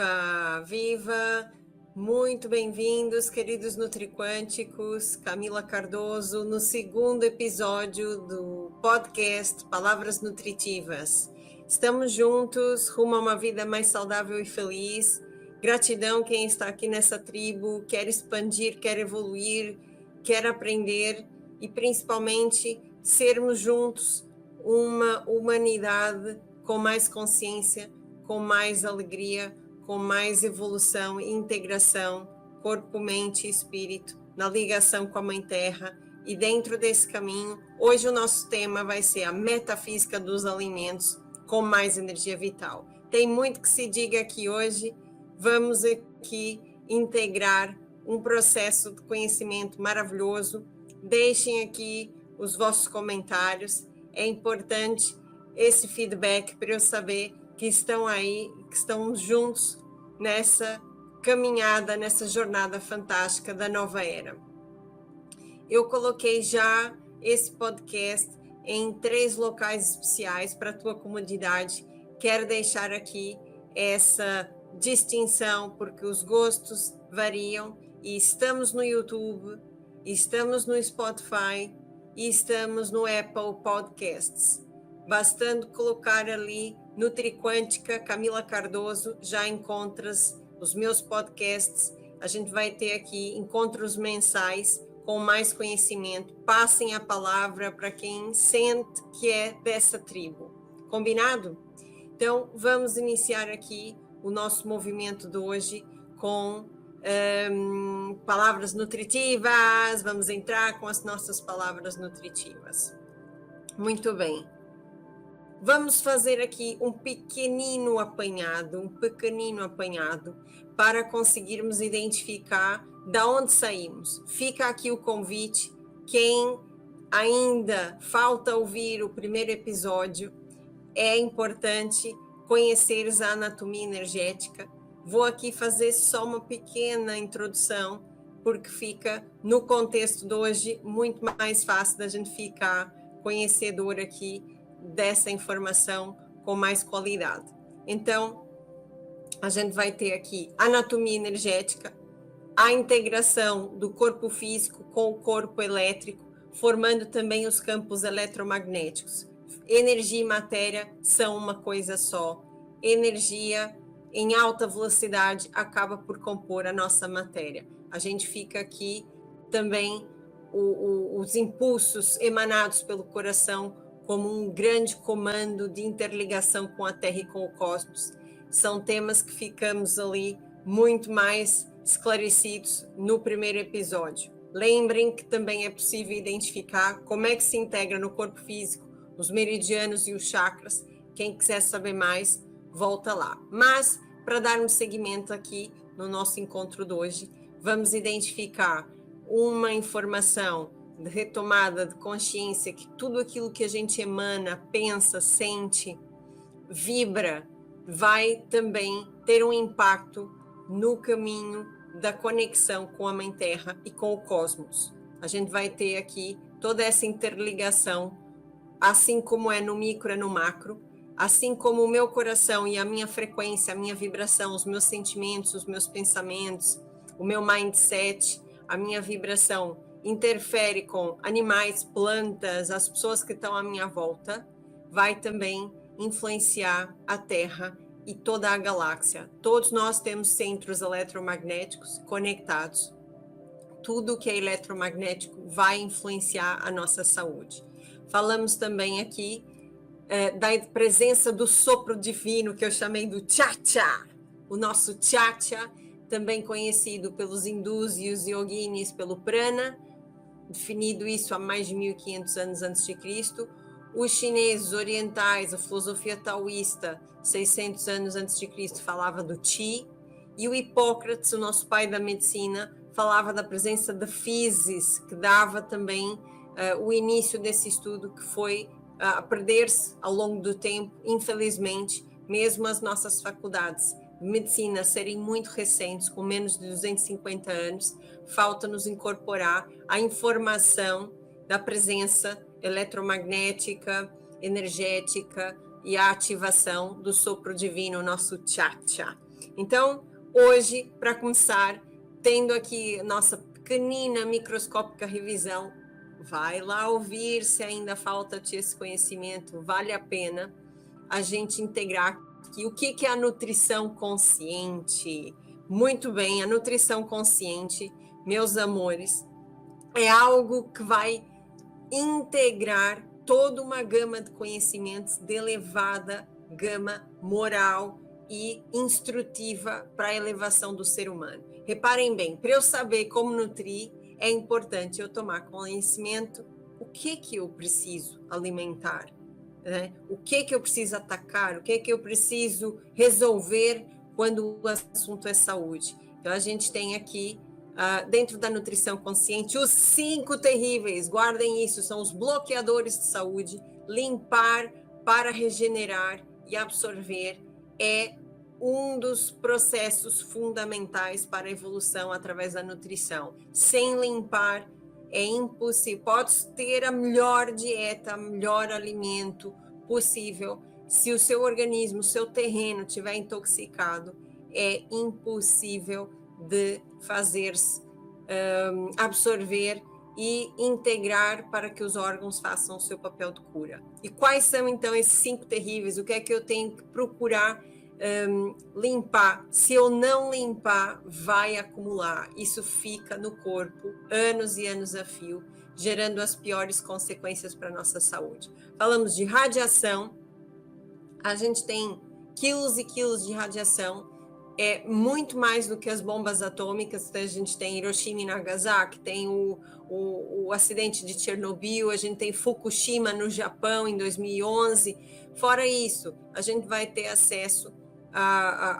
Viva, viva! Muito bem-vindos, queridos nutriquânticos. Camila Cardoso, no segundo episódio do podcast Palavras Nutritivas. Estamos juntos, rumo a uma vida mais saudável e feliz. Gratidão quem está aqui nessa tribo, quer expandir, quer evoluir, quer aprender e principalmente sermos juntos uma humanidade com mais consciência, com mais alegria, com mais evolução e integração, corpo, mente e espírito, na ligação com a Mãe Terra. E dentro desse caminho, hoje o nosso tema vai ser a metafísica dos alimentos com mais energia vital. Tem muito que se diga aqui hoje, vamos aqui integrar um processo de conhecimento maravilhoso. Deixem aqui os vossos comentários, é importante esse feedback para eu saber que estão aí, que estão juntos nessa caminhada, nessa jornada fantástica da nova era. Eu coloquei já esse podcast em 3 locais especiais para a tua comodidade. Quero deixar aqui essa distinção, porque os gostos variam, e estamos no YouTube, estamos no Spotify e estamos no Apple Podcasts. Bastando colocar ali Nutriquântica Camila Cardoso, já encontras os meus podcasts. A gente vai ter aqui encontros mensais com mais conhecimento. Passem a palavra para quem sente que é dessa tribo. Combinado? Então, vamos iniciar aqui o nosso movimento de hoje com palavras nutritivas. Vamos entrar com as nossas palavras nutritivas. Muito bem. Vamos fazer aqui um pequenino apanhado para conseguirmos identificar da onde saímos. Fica aqui o convite. Quem ainda falta ouvir o primeiro episódio, é importante conheceres a anatomia energética. Vou aqui fazer só uma pequena introdução, porque fica no contexto de hoje muito mais fácil da gente ficar conhecedor aqui dessa informação com mais qualidade. Então, a gente vai ter aqui anatomia energética, a integração do corpo físico com o corpo elétrico, formando também os campos eletromagnéticos. Energia e matéria são uma coisa só. Energia em alta velocidade acaba por compor a nossa matéria. A gente fica aqui também os impulsos emanados pelo coração como um grande comando de interligação com a Terra e com o cosmos. São temas que ficamos ali muito mais esclarecidos no primeiro episódio. Lembrem que também é possível identificar como é que se integra no corpo físico os meridianos e os chakras. Quem quiser saber mais, volta lá. Mas, para darmos seguimento aqui no nosso encontro de hoje, vamos identificar uma informação de retomada de consciência, que tudo aquilo que a gente emana, pensa, sente, vibra, vai também ter um impacto no caminho da conexão com a Mãe Terra e com o cosmos. A gente vai ter aqui toda essa interligação, assim como é no micro, é no macro, assim como o meu coração e a minha frequência, a minha vibração, os meus sentimentos, os meus pensamentos, o meu mindset, a minha vibração interfere com animais, plantas, as pessoas que estão à minha volta, vai também influenciar a Terra e toda a galáxia. Todos nós temos centros eletromagnéticos conectados. Tudo que é eletromagnético vai influenciar a nossa saúde. Falamos também aqui da presença do sopro divino, que eu chamei do Cha-Cha. O nosso Cha-Cha, também conhecido pelos hindus e os yoginis pelo prana, definido isso há mais de 1500 anos antes de Cristo. Os chineses orientais, a filosofia taoísta, 600 anos antes de Cristo, falava do Qi. E o Hipócrates, o nosso pai da medicina, falava da presença da physis, que dava também o início desse estudo, que foi a perder-se ao longo do tempo, infelizmente, mesmo as nossas faculdades de medicina serem muito recentes, com menos de 250 anos, falta-nos incorporar a informação da presença eletromagnética, energética e a ativação do sopro divino, o nosso Cha-Cha. Então, hoje, para começar, tendo aqui nossa pequenina microscópica revisão, vai lá ouvir se ainda falta-te esse conhecimento, vale a pena a gente integrar aqui. O que é a nutrição consciente? Muito bem, a nutrição consciente, meus amores, é algo que vai integrar toda uma gama de conhecimentos de elevada gama moral e instrutiva para a elevação do ser humano. Reparem bem, para eu saber como nutrir, é importante eu tomar conhecimento o que eu preciso alimentar, né? O que eu preciso atacar, o que eu preciso resolver quando o assunto é saúde. Então, a gente tem aqui, dentro da nutrição consciente, os 5 terríveis, guardem isso, são os bloqueadores de saúde. Limpar para regenerar e absorver é um dos processos fundamentais para a evolução através da nutrição. Sem limpar, é impossível. Pode ter a melhor dieta, melhor alimento possível. Se o seu organismo, o seu terreno estiver intoxicado, é impossível de fazer-se absorver e integrar para que os órgãos façam o seu papel de cura. E quais são, então, esses 5 terríveis? O que é que eu tenho que procurar limpar? Se eu não limpar, vai acumular. Isso fica no corpo anos e anos a fio, gerando as piores consequências para a nossa saúde. Falamos de radiação, a gente tem quilos e quilos de radiação, é muito mais do que as bombas atômicas. A gente tem Hiroshima e Nagasaki, tem o acidente de Chernobyl, a gente tem Fukushima no Japão em 2011. Fora isso, a gente vai ter acesso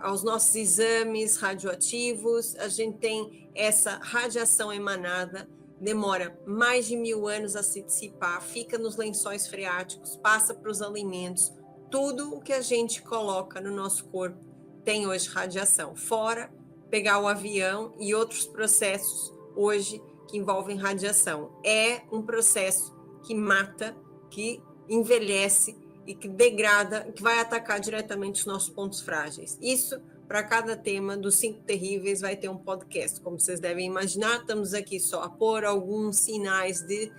aos nossos exames radioativos, a gente tem essa radiação emanada, demora mais de 1000 anos a se dissipar, fica nos lençóis freáticos, passa para os alimentos. Tudo o que a gente coloca no nosso corpo tem hoje radiação, fora pegar o avião e outros processos hoje que envolvem radiação. É um processo que mata, que envelhece e que degrada, que vai atacar diretamente os nossos pontos frágeis. Isso, para cada tema dos 5 terríveis, vai ter um podcast. Como vocês devem imaginar, estamos aqui só a pôr alguns sinais de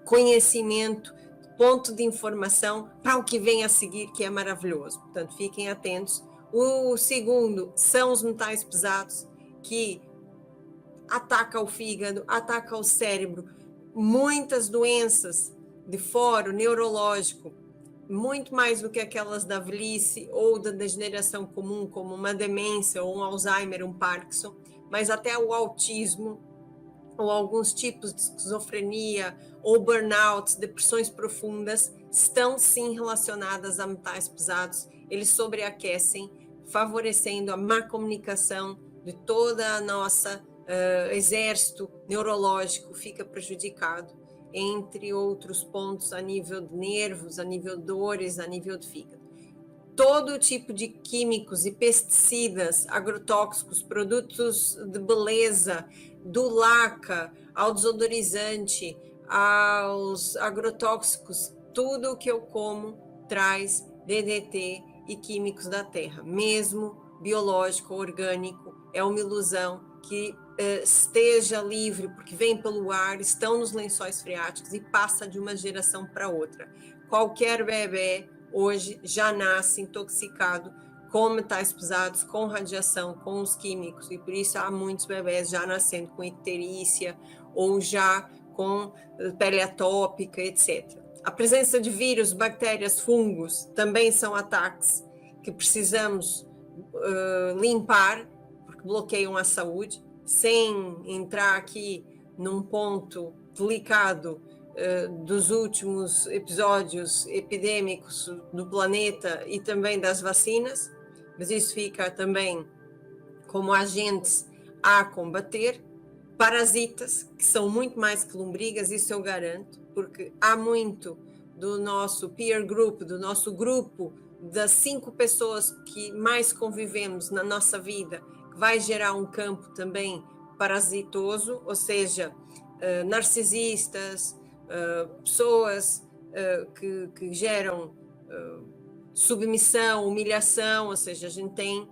conhecimento, ponto de informação para o que vem a seguir, que é maravilhoso. Portanto, fiquem atentos. O segundo são os metais pesados, que ataca o fígado, ataca o cérebro. Muitas doenças de foro neurológico, muito mais do que aquelas da velhice ou da degeneração comum, como uma demência ou um Alzheimer, um Parkinson, mas até o autismo, ou alguns tipos de esquizofrenia, ou burnout, depressões profundas, estão sim relacionadas a metais pesados. Eles sobreaquecem, favorecendo a má comunicação de toda a nossa exército neurológico, fica prejudicado, entre outros pontos a nível de nervos, a nível de dores, a nível de fígado. Todo tipo de químicos e pesticidas, agrotóxicos, produtos de beleza, do laca ao desodorizante, aos agrotóxicos, tudo o que eu como traz DDT e químicos da terra, mesmo biológico, orgânico, é uma ilusão que esteja livre, porque vem pelo ar, estão nos lençóis freáticos e passa de uma geração para outra. Qualquer bebê hoje já nasce intoxicado com metais pesados, com radiação, com os químicos, e por isso há muitos bebés já nascendo com icterícia ou já com pele atópica, etc. A presença de vírus, bactérias, fungos também são ataques que precisamos limpar, porque bloqueiam a saúde, sem entrar aqui num ponto delicado dos últimos episódios epidêmicos do planeta e também das vacinas, mas isso fica também como agentes a combater. Parasitas, que são muito mais que lombrigas, isso eu garanto, porque há muito do nosso peer group, do nosso grupo das 5 pessoas que mais convivemos na nossa vida, que vai gerar um campo também parasitoso, ou seja, narcisistas, pessoas que geram submissão, humilhação, ou seja, a gente tem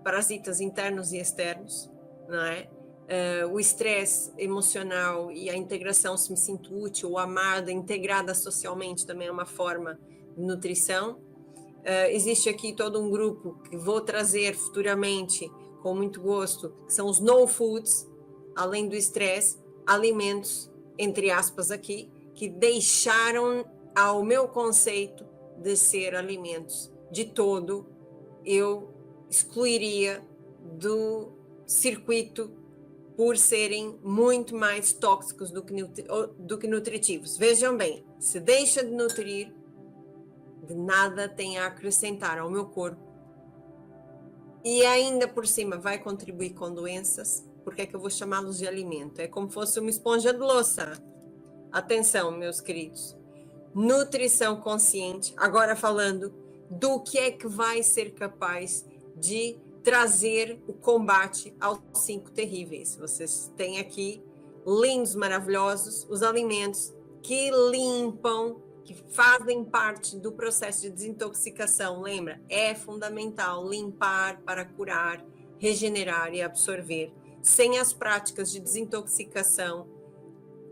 parasitas internos e externos, não é? O estresse emocional e a integração, se me sinto útil ou amada, integrada socialmente, também é uma forma de nutrição. Existe aqui todo um grupo que vou trazer futuramente, com muito gosto, que são os no foods, além do estresse, alimentos, entre aspas aqui, que deixaram ao meu conceito de ser alimentos de todo, eu excluiria do circuito por serem muito mais tóxicos do que nutritivos. Vejam bem, se deixa de nutrir, de nada tem a acrescentar ao meu corpo e ainda por cima vai contribuir com doenças, porque é que eu vou chamá-los de alimento? É como se fosse uma esponja de louça. Atenção, meus queridos. Nutrição consciente, agora falando do que é que vai ser capaz de trazer o combate aos 5 terríveis. Vocês têm aqui lindos, maravilhosos, os alimentos que limpam, que fazem parte do processo de desintoxicação. Lembra? É fundamental limpar para curar, regenerar e absorver. Sem as práticas de desintoxicação,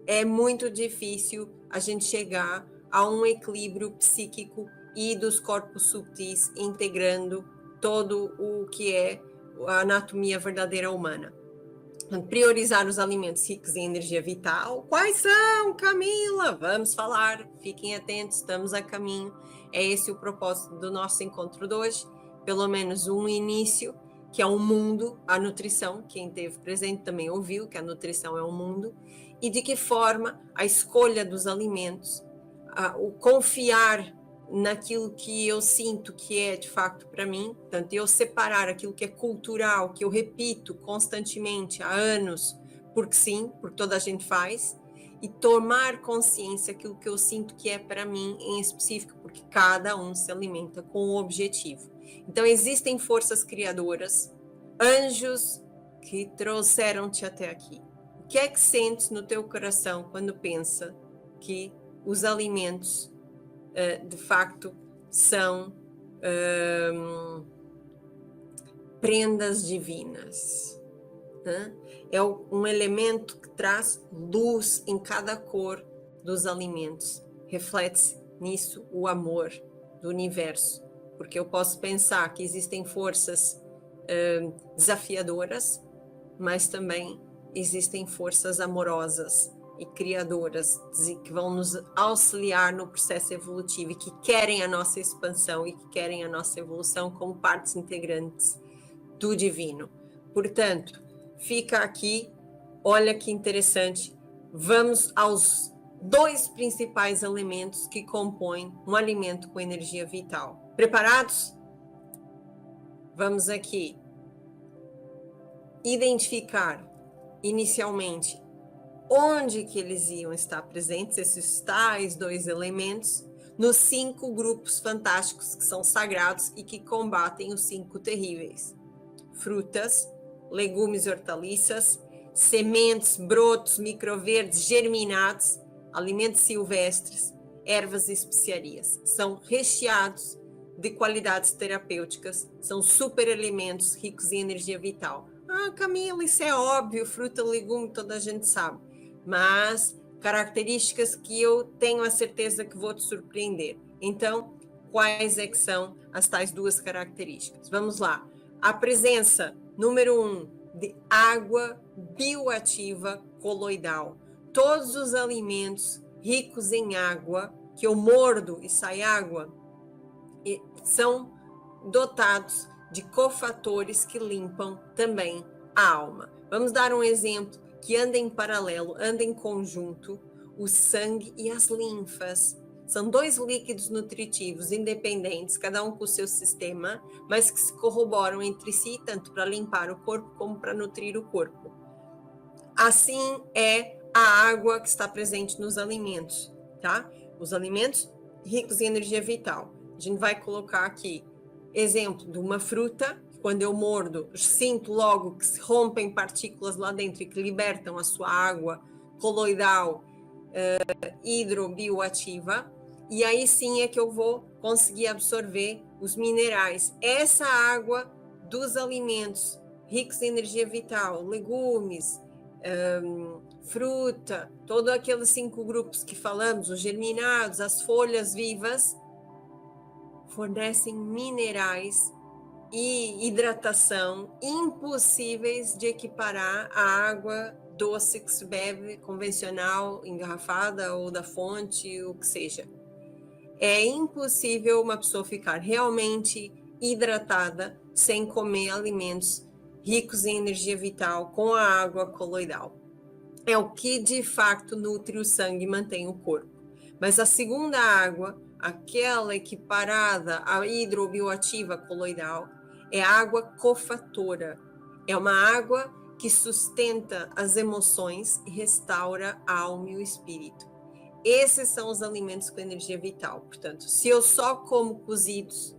é muito difícil a gente chegar a um equilíbrio psíquico e dos corpos subtis, integrando todo o que é a anatomia verdadeira humana. Priorizar os alimentos ricos em energia vital. Quais são, Camila? Vamos falar, fiquem atentos, estamos a caminho. É esse o propósito do nosso encontro de hoje, pelo menos um início, que é um mundo, a nutrição, quem esteve presente também ouviu que a nutrição é um mundo, e de que forma a escolha dos alimentos, o confiar naquilo que eu sinto que é de facto para mim, portanto, eu separar aquilo que é cultural, que eu repito constantemente há anos, porque sim, porque toda a gente faz, e tomar consciência daquilo que eu sinto que é para mim em específico, porque cada um se alimenta com um objetivo. Então, existem forças criadoras, anjos que trouxeram-te até aqui. O que é que sentes no teu coração quando pensa que os alimentos de facto são prendas divinas? É um elemento que traz luz em cada cor dos alimentos. Reflete-se nisso o amor do universo, porque eu posso pensar que existem forças desafiadoras, mas também existem forças amorosas e criadoras que vão nos auxiliar no processo evolutivo e que querem a nossa expansão e que querem a nossa evolução como partes integrantes do divino. Portanto, fica aqui, olha que interessante, vamos aos 2 principais elementos que compõem um alimento com energia vital. Preparados? Vamos aqui identificar inicialmente onde que eles iam estar presentes, esses tais 2 elementos, nos 5 grupos fantásticos que são sagrados e que combatem os 5 terríveis. Frutas, legumes e hortaliças, sementes, brotos, microverdes, germinados, alimentos silvestres, ervas e especiarias. São recheados de qualidades terapêuticas, são superalimentos ricos em energia vital. Camila, isso é óbvio, fruta, legume, toda a gente sabe. Mas características que eu tenho a certeza que vou te surpreender. Então, quais é que são as tais 2 características? Vamos lá. A presença, número 1, de água bioativa coloidal. Todos os alimentos ricos em água, que eu mordo e sai água, são dotados de cofatores que limpam também a alma. Vamos dar um exemplo que anda em paralelo, anda em conjunto, o sangue e as linfas. São 2 líquidos nutritivos independentes, cada um com o seu sistema, mas que se corroboram entre si, tanto para limpar o corpo como para nutrir o corpo. Assim é a água que está presente nos alimentos, tá? Os alimentos ricos em energia vital. A gente vai colocar aqui exemplo de uma fruta, quando eu mordo, sinto logo que se rompem partículas lá dentro e que libertam a sua água coloidal hidrobioativa. e aí sim é que eu vou conseguir absorver os minerais. Essa água dos alimentos ricos em energia vital, legumes, fruta, todos aqueles 5 grupos que falamos, os germinados, as folhas vivas, fornecem minerais e hidratação impossíveis de equiparar à água doce que se bebe, convencional, engarrafada ou da fonte, o que seja. É impossível uma pessoa ficar realmente hidratada sem comer alimentos ricos em energia vital com a água coloidal. É o que de facto nutre o sangue e mantém o corpo. Mas a segunda água, aquela equiparada à hidrobioativa coloidal, é água cofatora. É uma água que sustenta as emoções e restaura a alma e o espírito. Esses são os alimentos com energia vital. Portanto, se eu só como cozidos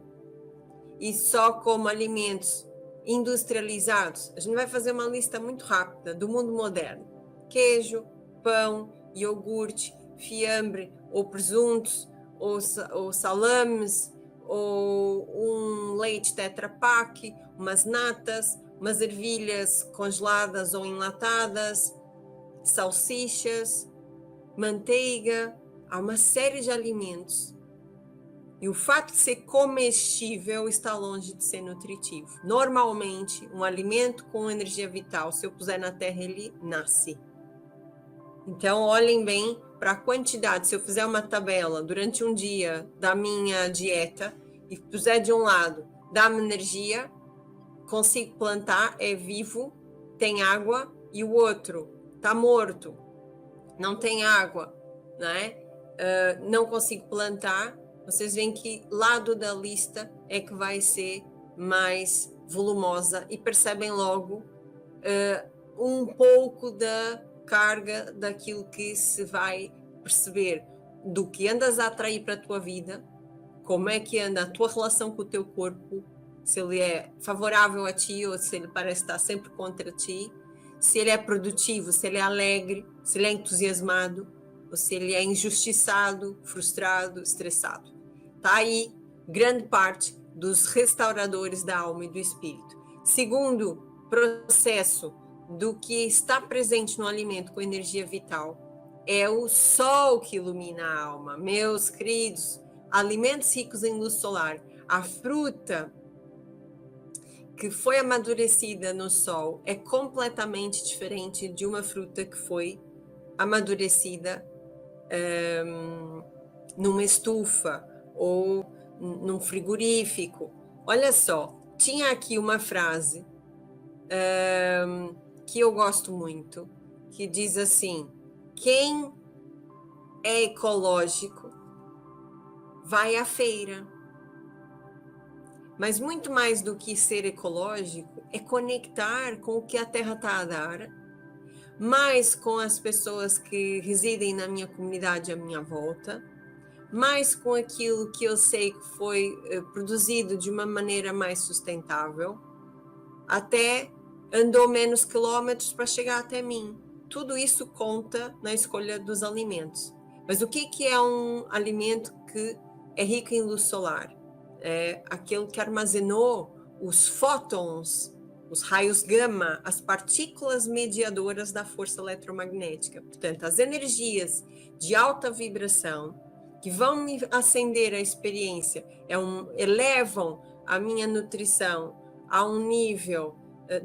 e só como alimentos industrializados, a gente vai fazer uma lista muito rápida do mundo moderno. Queijo, pão, iogurte, fiambre, ou presuntos, ou salames, ou um leite Tetra Pak, umas natas, umas ervilhas congeladas ou enlatadas, salsichas, manteiga, há uma série de alimentos. E o fato de ser comestível está longe de ser nutritivo. Normalmente, um alimento com energia vital, se eu puser na terra, ele nasce. Então, olhem bem para a quantidade. Se eu fizer uma tabela durante um dia da minha dieta e puser de um lado, dá-me energia, consigo plantar, é vivo, tem água, e o outro está morto, não tem água, né? Não consigo plantar. Vocês veem que lado da lista é que vai ser mais volumosa e percebem logo um pouco da carga daquilo que se vai perceber do que andas a atrair para a tua vida, como é que anda a tua relação com o teu corpo, se ele é favorável a ti ou se ele parece estar sempre contra ti, se ele é produtivo, se ele é alegre, se ele é entusiasmado, ou se ele é injustiçado, frustrado, estressado. Está aí grande parte dos restauradores da alma e do espírito. Segundo processo do que está presente no alimento com energia vital é o sol que ilumina a alma. Meus queridos, alimentos ricos em luz solar, a fruta que foi amadurecida no sol é completamente diferente de uma fruta que foi amadurecida numa estufa ou num frigorífico. Olha só, tinha aqui uma frase que eu gosto muito, que diz assim: quem é ecológico vai à feira. Mas muito mais do que ser ecológico é conectar com o que a terra está a dar, mais com as pessoas que residem na minha comunidade à minha volta, mais com aquilo que eu sei que foi produzido de uma maneira mais sustentável, até andou menos quilômetros para chegar até mim. Tudo isso conta na escolha dos alimentos. Mas o que é um alimento que é rico em luz solar? É aquele que armazenou os fótons, os raios gama, as partículas mediadoras da força eletromagnética. Portanto, as energias de alta vibração que vão me acender a experiência, elevam a minha nutrição a um nível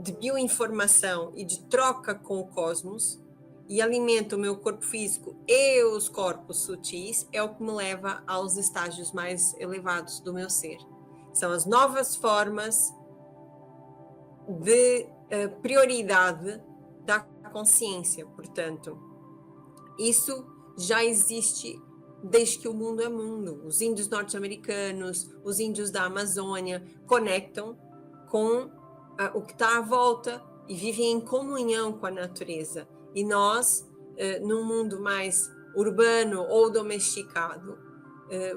de bioinformação e de troca com o cosmos, e alimenta o meu corpo físico e os corpos sutis, é o que me leva aos estágios mais elevados do meu ser. São as novas formas de prioridade da consciência. Portanto, isso já existe desde que o mundo é mundo. Os índios norte-americanos, os índios da Amazônia conectam com o que está à volta e vivem em comunhão com a natureza. E nós, num mundo mais urbano ou domesticado,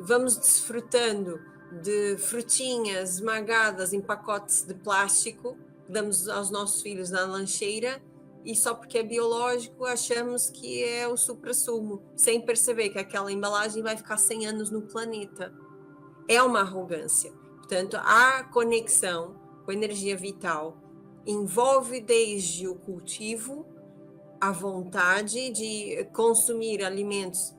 vamos desfrutando de frutinhas esmagadas em pacotes de plástico que damos aos nossos filhos na lancheira e só porque é biológico achamos que é o suprassumo, sem perceber que aquela embalagem vai ficar 100 anos no planeta. É uma arrogância. Portanto, a conexão com a energia vital envolve desde o cultivo, a vontade de consumir alimentos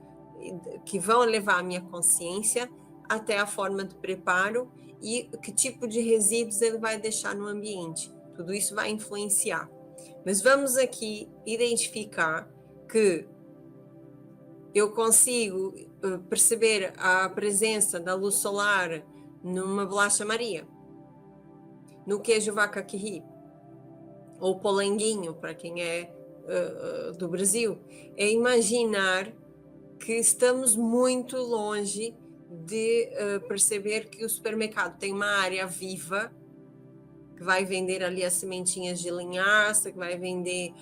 que vão elevar a minha consciência, até a forma de preparo e que tipo de resíduos ele vai deixar no ambiente. Tudo isso vai influenciar. Mas vamos aqui identificar que eu consigo perceber a presença da luz solar numa bolacha Maria, no queijo vaca quihi, ou polenguinho, para quem é do Brasil. É imaginar que estamos muito longe de perceber que o supermercado tem uma área viva, que vai vender ali as sementinhas de linhaça, que vai vender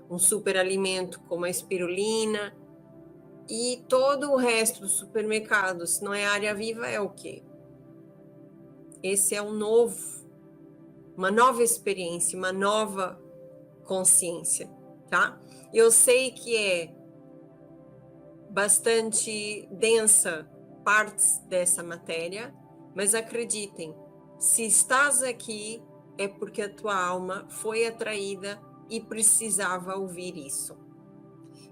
um superalimento como a espirulina, e todo o resto do supermercado, se não é área viva, é o quê? Esse é uma nova experiência, uma nova consciência, tá? Eu sei que é bastante densa partes dessa matéria, mas acreditem, se estás aqui é porque a tua alma foi atraída e precisava ouvir isso.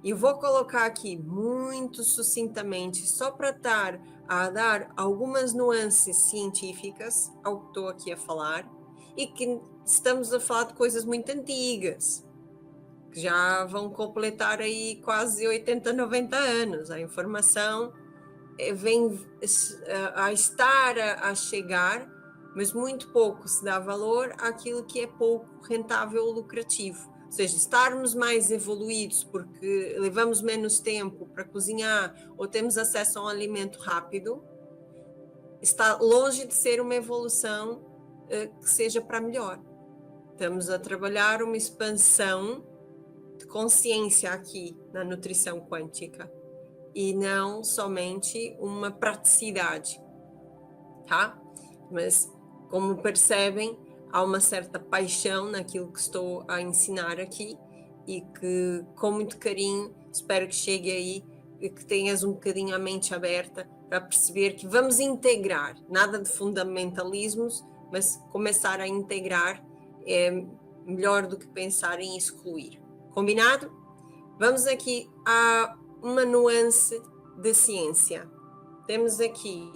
E vou colocar aqui muito sucintamente, só para estar a dar algumas nuances científicas ao que estou aqui a falar, e que estamos a falar de coisas muito antigas, que já vão completar aí quase 80, 90 anos. A informação vem a estar a chegar, mas muito pouco se dá valor àquilo que é pouco rentável ou lucrativo. Ou seja, estarmos mais evoluídos porque levamos menos tempo para cozinhar ou temos acesso a um alimento rápido, está longe de ser uma evolução que seja para melhor. Estamos a trabalhar uma expansão de consciência aqui na nutrição quântica e não somente uma praticidade, tá? Mas, como percebem, há uma certa paixão naquilo que estou a ensinar aqui e que, com muito carinho, espero que chegue aí e que tenhas um bocadinho a mente aberta para perceber que vamos integrar, nada de fundamentalismos, mas começar a integrar é melhor do que pensar em excluir. Combinado? Vamos aqui a uma nuance de ciência. Temos aqui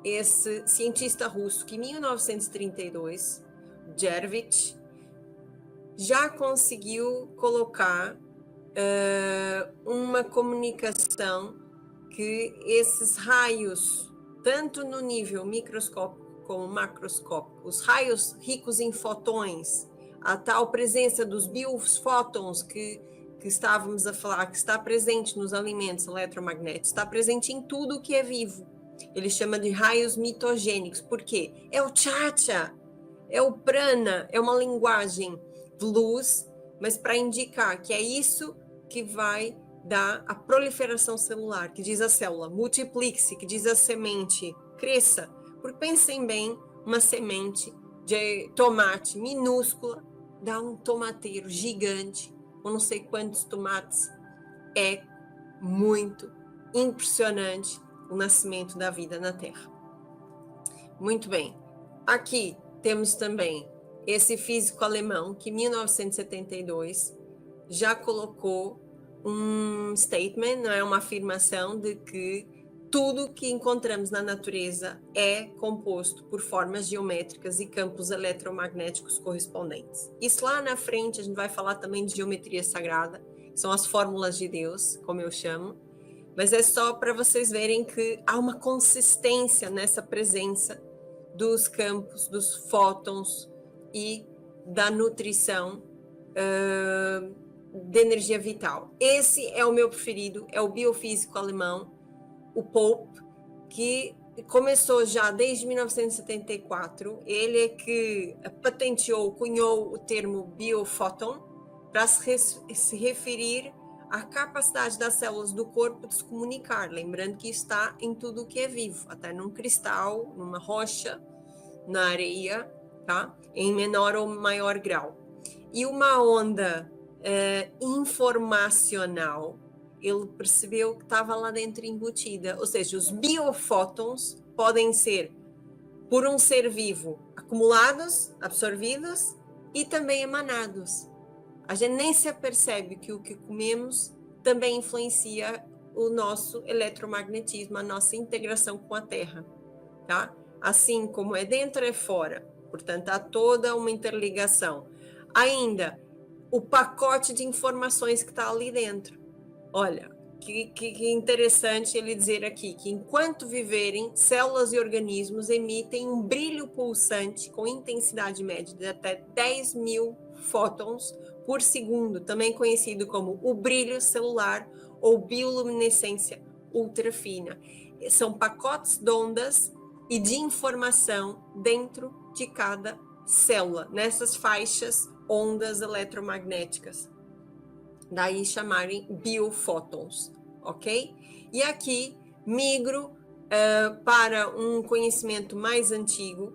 esse cientista russo que em 1932, Jervich, já conseguiu colocar uma comunicação que esses raios, tanto no nível microscópico como macroscópico, os raios ricos em fotões, a tal presença dos biofótons que estávamos a falar, que está presente nos alimentos eletromagnéticos, está presente em tudo o que é vivo. Ele chama de raios mitogênicos. Por quê? É o chacha, é o prana, é uma linguagem de luz, mas para indicar que é isso que vai dar a proliferação celular, que diz a célula, multiplique-se, que diz a semente, cresça. Porque pensem bem, uma semente de tomate minúscula dá um tomateiro gigante, com não sei quantos tomates. É muito impressionante o nascimento da vida na Terra. Muito bem. Aqui temos também esse físico alemão que em 1972 já colocou um statement, não é uma afirmação de que tudo que encontramos na natureza é composto por formas geométricas e campos eletromagnéticos correspondentes. Isso lá na frente a gente vai falar também de geometria sagrada, são as fórmulas de Deus, como eu chamo, mas é só para vocês verem que há uma consistência nessa presença dos campos, dos fótons e da nutrição de energia vital. Esse é o meu preferido, é o biofísico alemão, o Pope, que começou já desde 1974. Ele é que patenteou, cunhou o termo biofóton para se referir à capacidade das células do corpo de se comunicar. Lembrando que isso está em tudo o que é vivo, até num cristal, numa rocha, na areia, tá? Em menor ou maior grau. e uma onda informacional, ele percebeu que estava lá dentro embutida. Ou seja, os biofótons podem ser por um ser vivo acumulados, absorvidos e também emanados. A gente nem se apercebe que o que comemos também influencia o nosso eletromagnetismo, a nossa integração com a Terra, tá? Assim como é dentro, é fora. Portanto, há toda uma interligação. Ainda, o pacote de informações que está ali dentro. Olha, que interessante ele dizer aqui que enquanto viverem, células e organismos emitem um brilho pulsante com intensidade média de até 10.000 fótons por segundo, também conhecido como o brilho celular ou bioluminescência ultrafina. São pacotes de ondas e de informação dentro de cada célula, nessas faixas ondas eletromagnéticas. Daí chamarem biofótons, ok? E aqui migro para um conhecimento mais antigo,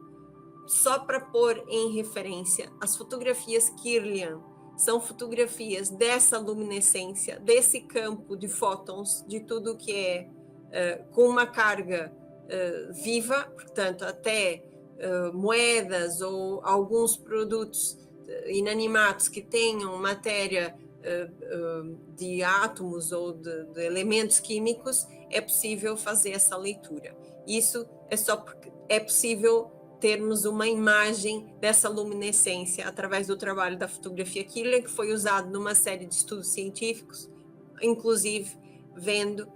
só para pôr em referência, as fotografias Kirlian são fotografias dessa luminescência, desse campo de fótons, de tudo que é com uma carga viva, portanto, até moedas ou alguns produtos inanimados que tenham matéria de átomos ou de elementos químicos, é possível fazer essa leitura. Isso é só porque é possível termos uma imagem dessa luminescência através do trabalho da fotografia Kirlian, que foi usado numa série de estudos científicos, inclusive vendo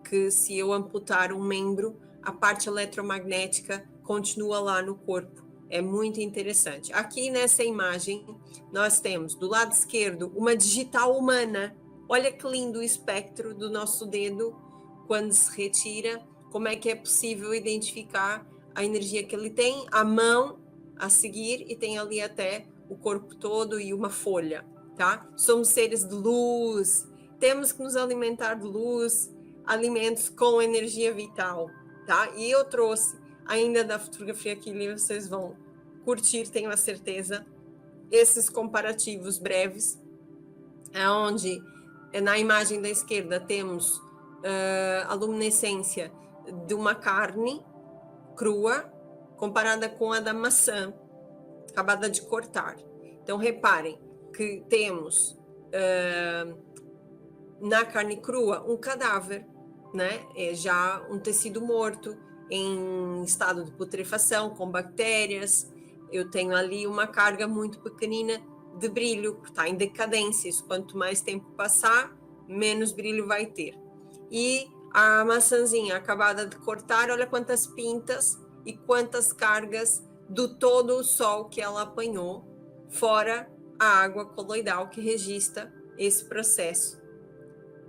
que se eu amputar um membro, a parte eletromagnética continua lá no corpo. É muito interessante. Aqui nessa imagem, nós temos do lado esquerdo uma digital humana. Olha que lindo o espectro do nosso dedo quando se retira. Como é que é possível identificar a energia que ele tem? A mão a seguir e tem ali até o corpo todo e uma folha, tá? Somos seres de luz, temos que nos alimentar de luz, alimentos com energia vital, tá? E eu trouxe ainda da fotografia que vocês vão curtir, tenho a certeza, esses comparativos breves, onde na imagem da esquerda temos a luminescência de uma carne crua comparada com a da maçã acabada de cortar. Então reparem que temos na carne crua um cadáver, né? É já um tecido morto em estado de putrefação, com bactérias. Eu tenho ali uma carga muito pequenina de brilho, porque está em decadência. Isso, quanto mais tempo passar, menos brilho vai ter. E a maçãzinha acabada de cortar, olha quantas pintas e quantas cargas do todo o sol que ela apanhou, fora a água coloidal que registra esse processo.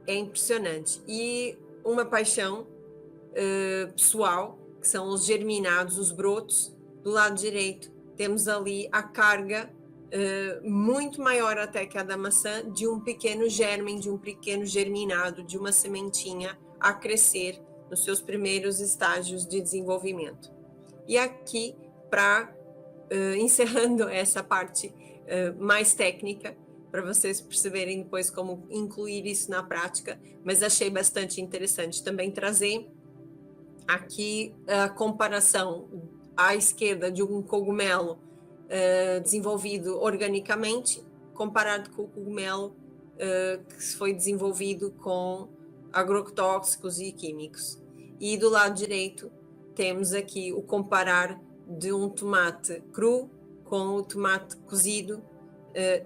É impressionante. E uma paixão pessoal, que são os germinados, os brotos. Do lado direito temos ali a carga muito maior até que a da maçã, de um pequeno germen, de um pequeno germinado, de uma sementinha a crescer nos seus primeiros estágios de desenvolvimento. E aqui, para encerrando essa parte mais técnica, para vocês perceberem depois como incluir isso na prática, mas achei bastante interessante também trazer aqui a comparação à esquerda de um cogumelo desenvolvido organicamente, comparado com o cogumelo que foi desenvolvido com agrotóxicos e químicos. E do lado direito temos aqui o comparar de um tomate cru com o tomate cozido,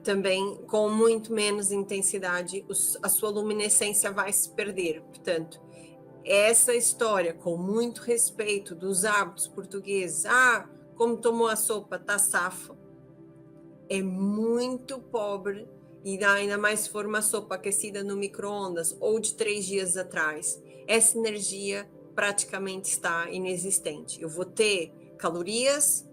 também com muito menos intensidade, a sua luminescência vai se perder. Portanto, essa história, com muito respeito dos hábitos portugueses, como tomou a sopa, tá safo, é muito pobre, e ainda mais se for uma sopa aquecida no micro-ondas ou de 3 dias atrás, essa energia praticamente está inexistente. Eu vou ter calorias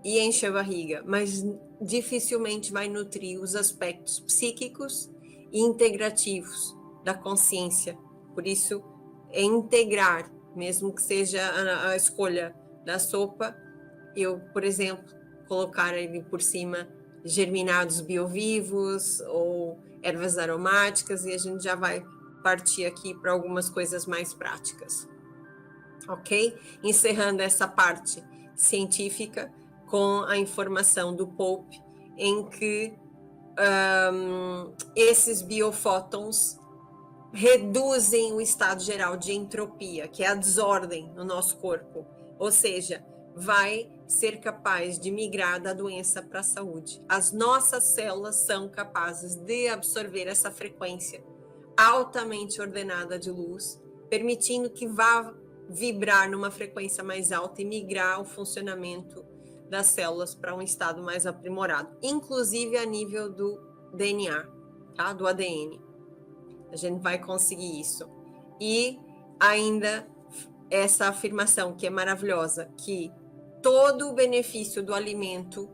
e enche a barriga, mas dificilmente vai nutrir os aspectos psíquicos e integrativos da consciência. Por isso, é integrar, mesmo que seja a escolha da sopa, eu, por exemplo, colocar ele por cima germinados biovivos ou ervas aromáticas, e a gente já vai partir aqui para algumas coisas mais práticas. Ok? Encerrando essa parte científica com a informação do Pope, em que esses biofótons reduzem o estado geral de entropia, que é a desordem no nosso corpo, ou seja, vai ser capaz de migrar da doença para a saúde. As nossas células são capazes de absorver essa frequência altamente ordenada de luz, permitindo que vá vibrar numa frequência mais alta e migrar o funcionamento das células para um estado mais aprimorado, inclusive a nível do DNA, tá? Do ADN. A gente vai conseguir isso. E ainda essa afirmação que é maravilhosa, que todo o benefício do alimento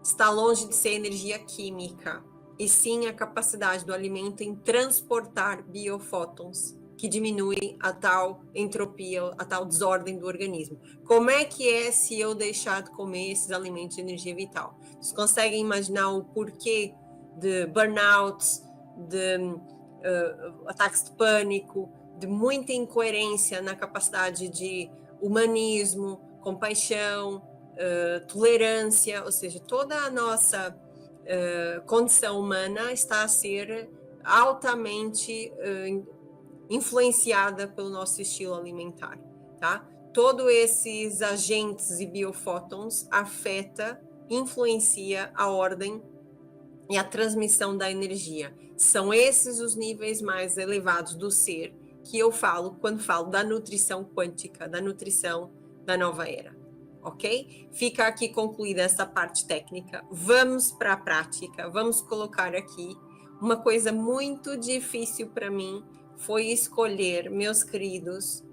está longe de ser energia química, e sim a capacidade do alimento em transportar biofótons, que diminuem a tal entropia, a tal desordem do organismo. Como é que é se eu deixar de comer esses alimentos de energia vital? Vocês conseguem imaginar o porquê de burnouts, de ataques de pânico, de muita incoerência na capacidade de humanismo, compaixão, tolerância, ou seja, toda a nossa condição humana está a ser altamente influenciada pelo nosso estilo alimentar, tá? Todos esses agentes e biofótons influencia a ordem e a transmissão da energia. São esses os níveis mais elevados do ser que eu falo quando falo da nutrição quântica, da nutrição da nova era, ok? Fica aqui concluída essa parte técnica. Vamos para a prática, vamos colocar aqui uma coisa muito difícil para mim, foi escolher, meus queridos,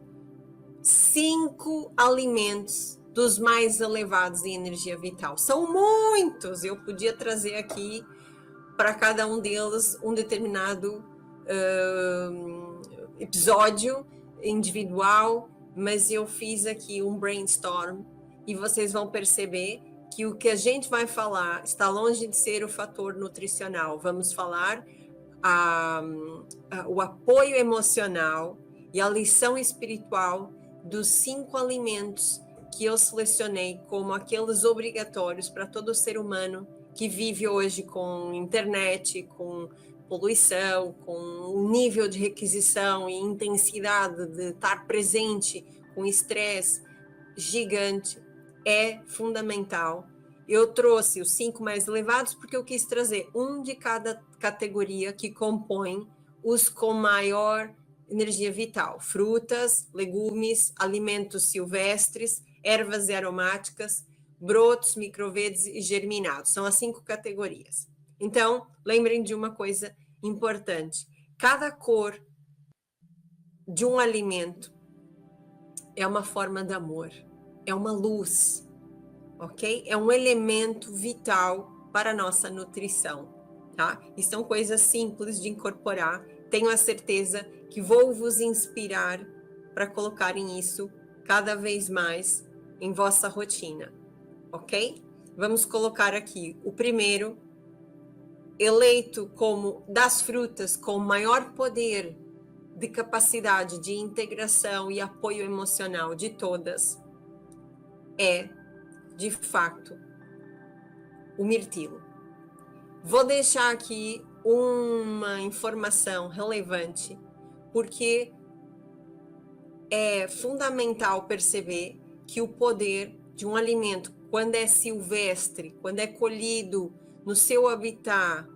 5 alimentos dos mais elevados em energia vital. São muitos, eu podia trazer aqui para cada um deles um determinado episódio individual, mas eu fiz aqui um brainstorm e vocês vão perceber que o que a gente vai falar está longe de ser o fator nutricional. Vamos falar o apoio emocional e a lição espiritual dos 5 alimentos que eu selecionei como aqueles obrigatórios para todo ser humano que vive hoje com internet, com poluição, com um nível de requisição e intensidade de estar presente com estresse gigante. É fundamental. Eu trouxe os 5 mais elevados porque eu quis trazer um de cada categoria que compõe os com maior energia vital: frutas, legumes, alimentos silvestres, ervas e aromáticas, brotos, microverdes e germinados. São as 5 categorias. Então, lembrem de uma coisa importante: cada cor de um alimento é uma forma de amor, é uma luz, ok? É um elemento vital para a nossa nutrição, tá? E são coisas simples de incorporar. Tenho a certeza que vou vos inspirar para colocarem isso cada vez mais em vossa rotina, ok? Vamos colocar aqui o primeiro, eleito como das frutas com maior poder de capacidade de integração e apoio emocional de todas, é, de fato, o mirtilo. Vou deixar aqui uma informação relevante, porque é fundamental perceber que o poder de um alimento, quando é silvestre, quando é colhido no seu habitat,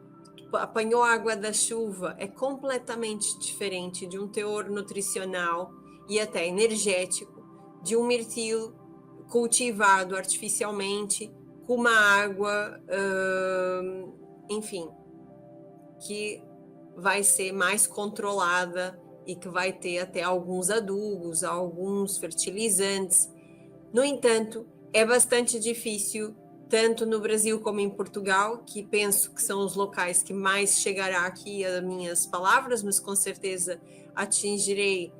apanhou a água da chuva, é completamente diferente de um teor nutricional e até energético de um mirtilo cultivado artificialmente com uma água, enfim, que vai ser mais controlada e que vai ter até alguns adubos, alguns fertilizantes. No entanto, é bastante difícil, tanto no Brasil como em Portugal, que penso que são os locais que mais chegará aqui as minhas palavras, mas com certeza atingirei,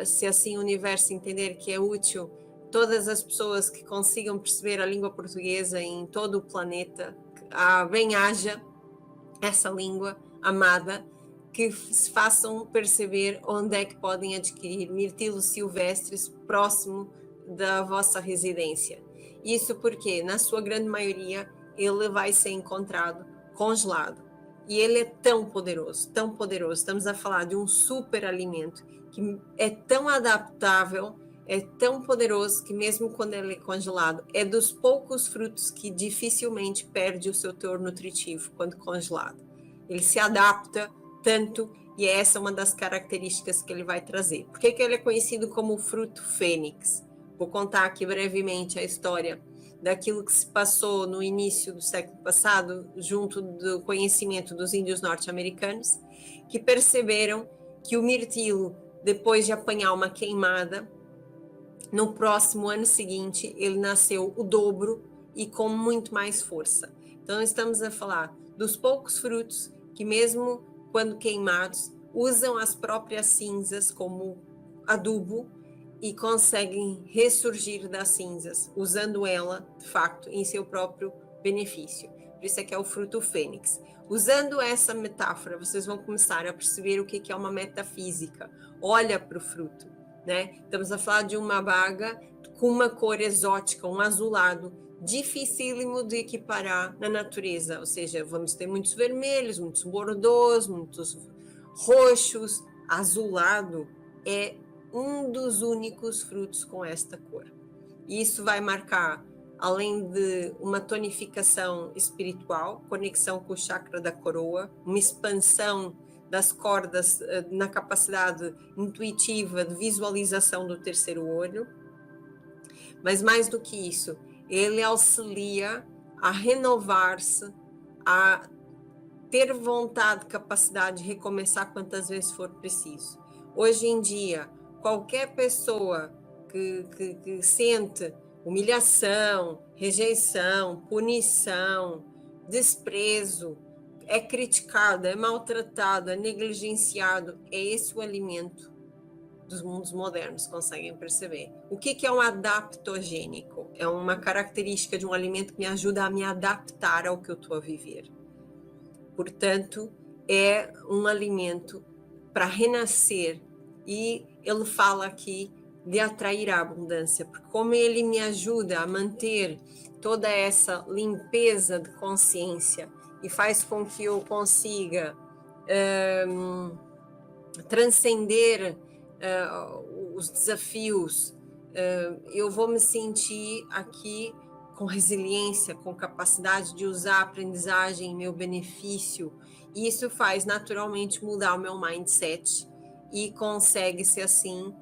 se assim o universo entender que é útil, todas as pessoas que consigam perceber a língua portuguesa em todo o planeta, bem-haja essa língua amada, que se façam perceber onde é que podem adquirir mirtilos silvestres próximo da vossa residência. Isso porque, na sua grande maioria, ele vai ser encontrado congelado. E ele é tão poderoso, tão poderoso. Estamos a falar de um super alimento que é tão adaptável, é tão poderoso que mesmo quando ele é congelado, é dos poucos frutos que dificilmente perde o seu teor nutritivo quando congelado. Ele se adapta tanto, e essa é uma das características que ele vai trazer. Por que ele é conhecido como o fruto fênix? Vou contar aqui brevemente a história daquilo que se passou no início do século passado, junto do conhecimento dos índios norte-americanos, que perceberam que o mirtilo, depois de apanhar uma queimada, no próximo ano seguinte, ele nasceu o dobro e com muito mais força. Então, estamos a falar dos poucos frutos que, mesmo quando queimados, usam as próprias cinzas como adubo e conseguem ressurgir das cinzas, usando ela, de facto, em seu próprio benefício. Por isso é que é o fruto fênix. Usando essa metáfora, vocês vão começar a perceber o que é uma metafísica. Olha para o fruto, né? Estamos a falar de uma baga com uma cor exótica, um azulado, dificílimo de equiparar na natureza, ou seja, vamos ter muitos vermelhos, muitos bordôs, muitos roxos. Azulado é um dos únicos frutos com esta cor. E isso vai marcar, além de uma tonificação espiritual, conexão com o chakra da coroa, uma expansão das cordas na capacidade intuitiva de visualização do terceiro olho, mas mais do que isso, ele auxilia a renovar-se, a ter vontade, capacidade de recomeçar quantas vezes for preciso. Hoje em dia, qualquer pessoa que sente humilhação, rejeição, punição, desprezo, é criticado, é maltratado, é negligenciado, é esse o alimento dos mundos modernos, conseguem perceber. O que é um adaptogênico? É uma característica de um alimento que me ajuda a me adaptar ao que eu estou a viver. Portanto, é um alimento para renascer, e ele fala aqui de atrair a abundância, porque como ele me ajuda a manter toda essa limpeza de consciência e faz com que eu consiga transcender os desafios, eu vou me sentir aqui com resiliência, com capacidade de usar a aprendizagem em meu benefício, e isso faz naturalmente mudar o meu mindset e consegue-se assim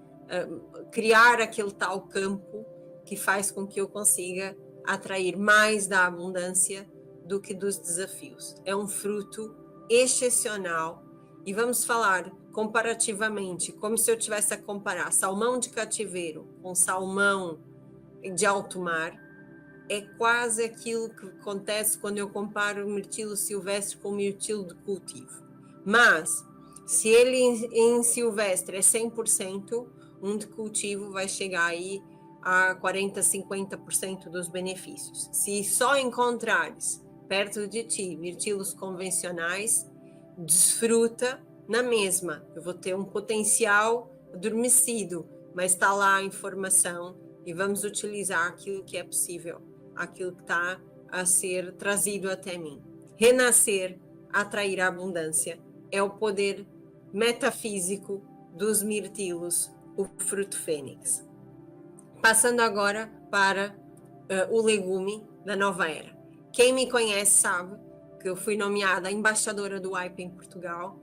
criar aquele tal campo que faz com que eu consiga atrair mais da abundância do que dos desafios. É um fruto excepcional, e vamos falar comparativamente, como se eu tivesse a comparar salmão de cativeiro com salmão de alto mar. É quase aquilo que acontece quando eu comparo o mirtilo silvestre com o mirtilo de cultivo. Mas, se ele em silvestre é 100%, um de cultivo vai chegar aí a 40%, 50% dos benefícios. Se só encontrares perto de ti mirtilos convencionais, desfruta na mesma. Eu vou ter um potencial adormecido, mas está lá a informação, e vamos utilizar aquilo que é possível, aquilo que está a ser trazido até mim. Renascer, atrair a abundância, é o poder metafísico dos mirtilos, o fruto fênix. Passando agora para o legume da nova era. Quem me conhece sabe que eu fui nomeada embaixadora do AIPA em Portugal,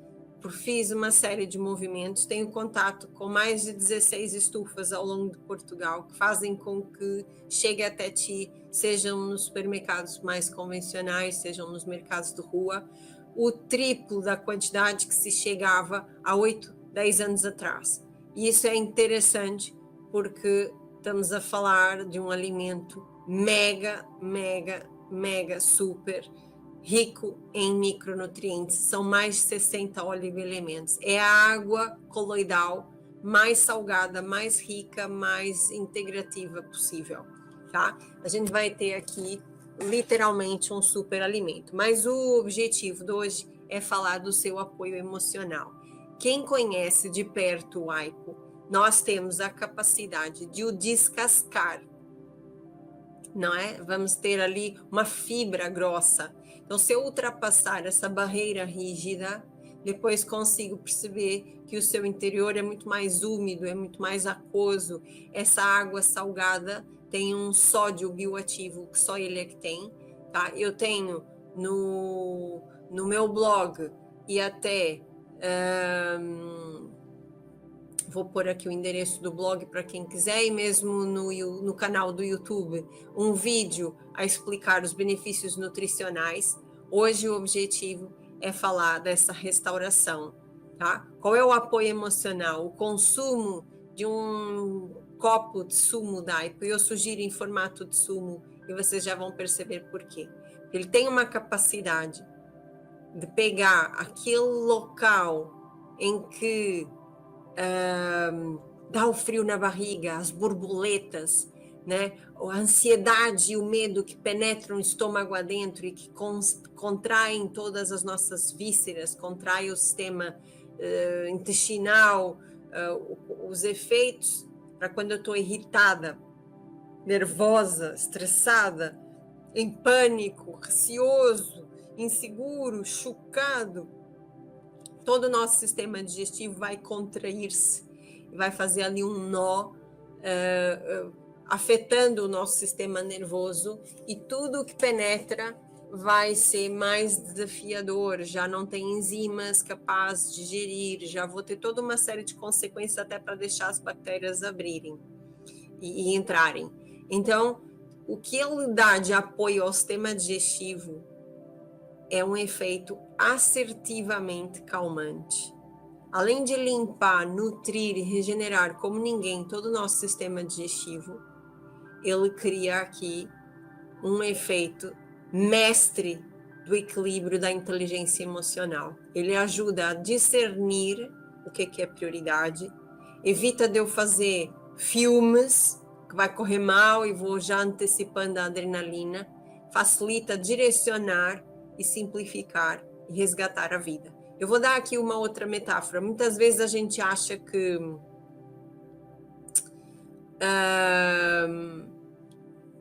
fiz uma série de movimentos, tenho contato com mais de 16 estufas ao longo de Portugal, que fazem com que chegue até ti, sejam nos supermercados mais convencionais, sejam nos mercados de rua, o triplo da quantidade que se chegava há 8, 10 anos atrás. E isso é interessante porque estamos a falar de um alimento mega, super rico em micronutrientes. São mais de 60 oligoelementos. É a água coloidal mais salgada, mais rica, mais integrativa possível, tá? A gente vai ter aqui literalmente um super alimento, mas o objetivo de hoje é falar do seu apoio emocional. Quem conhece de perto o aipo, nós temos a capacidade de o descascar, não é? Vamos ter ali uma fibra grossa. Então, se eu ultrapassar essa barreira rígida, depois consigo perceber que o seu interior é muito mais úmido, é muito mais aquoso. Essa água salgada tem um sódio bioativo que só ele é que tem, tá? Eu tenho no meu blog e até vou pôr aqui o endereço do blog para quem quiser, e mesmo no canal do YouTube, um vídeo a explicar os benefícios nutricionais. Hoje o objetivo é falar dessa restauração, tá? Qual é o apoio emocional? O consumo de um copo de sumo Daipo, eu sugiro em formato de sumo, e vocês já vão perceber por quê. Ele tem uma capacidade de pegar aquele local em que dá o frio na barriga, as borboletas, né? A ansiedade e o medo que penetram o estômago adentro e que contraem todas as nossas vísceras, contraem o sistema intestinal, os efeitos para quando eu estou irritada, nervosa, estressada, em pânico, receoso, inseguro, chocado. Todo o nosso sistema digestivo vai contrair-se, vai fazer ali um nó, afetando o nosso sistema nervoso, e tudo que penetra vai ser mais desafiador, já não tem enzimas capazes de digerir, já vou ter toda uma série de consequências até para deixar as bactérias abrirem e entrarem. Então, o que ele dá de apoio ao sistema digestivo é um efeito assertivamente calmante. Além de limpar, nutrir e regenerar como ninguém todo o nosso sistema digestivo, ele cria aqui um efeito mestre do equilíbrio da inteligência emocional. Ele ajuda a discernir o que é prioridade, evita de eu fazer filmes que vai correr mal e vou já antecipando a adrenalina, facilita direcionar e simplificar e resgatar a vida. Eu vou dar aqui uma outra metáfora. Muitas vezes a gente acha que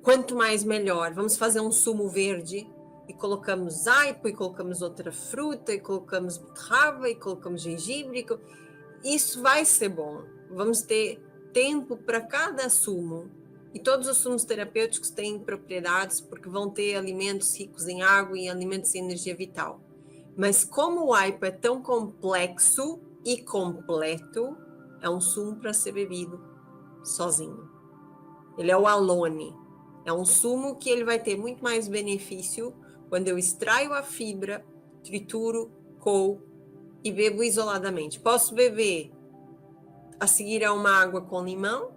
quanto mais melhor. Vamos fazer um sumo verde e colocamos aipo, e colocamos outra fruta, e colocamos beterraba, e colocamos gengibre. Isso vai ser bom. Vamos ter tempo para cada sumo. E todos os sumos terapêuticos têm propriedades, porque vão ter alimentos ricos em água e alimentos em energia vital. Mas como o aipo é tão complexo e completo, é um sumo para ser bebido sozinho. Ele é o alone. É um sumo que ele vai ter muito mais benefício quando eu extraio a fibra, trituro, coo e bebo isoladamente. Posso beber a seguir a uma água com limão,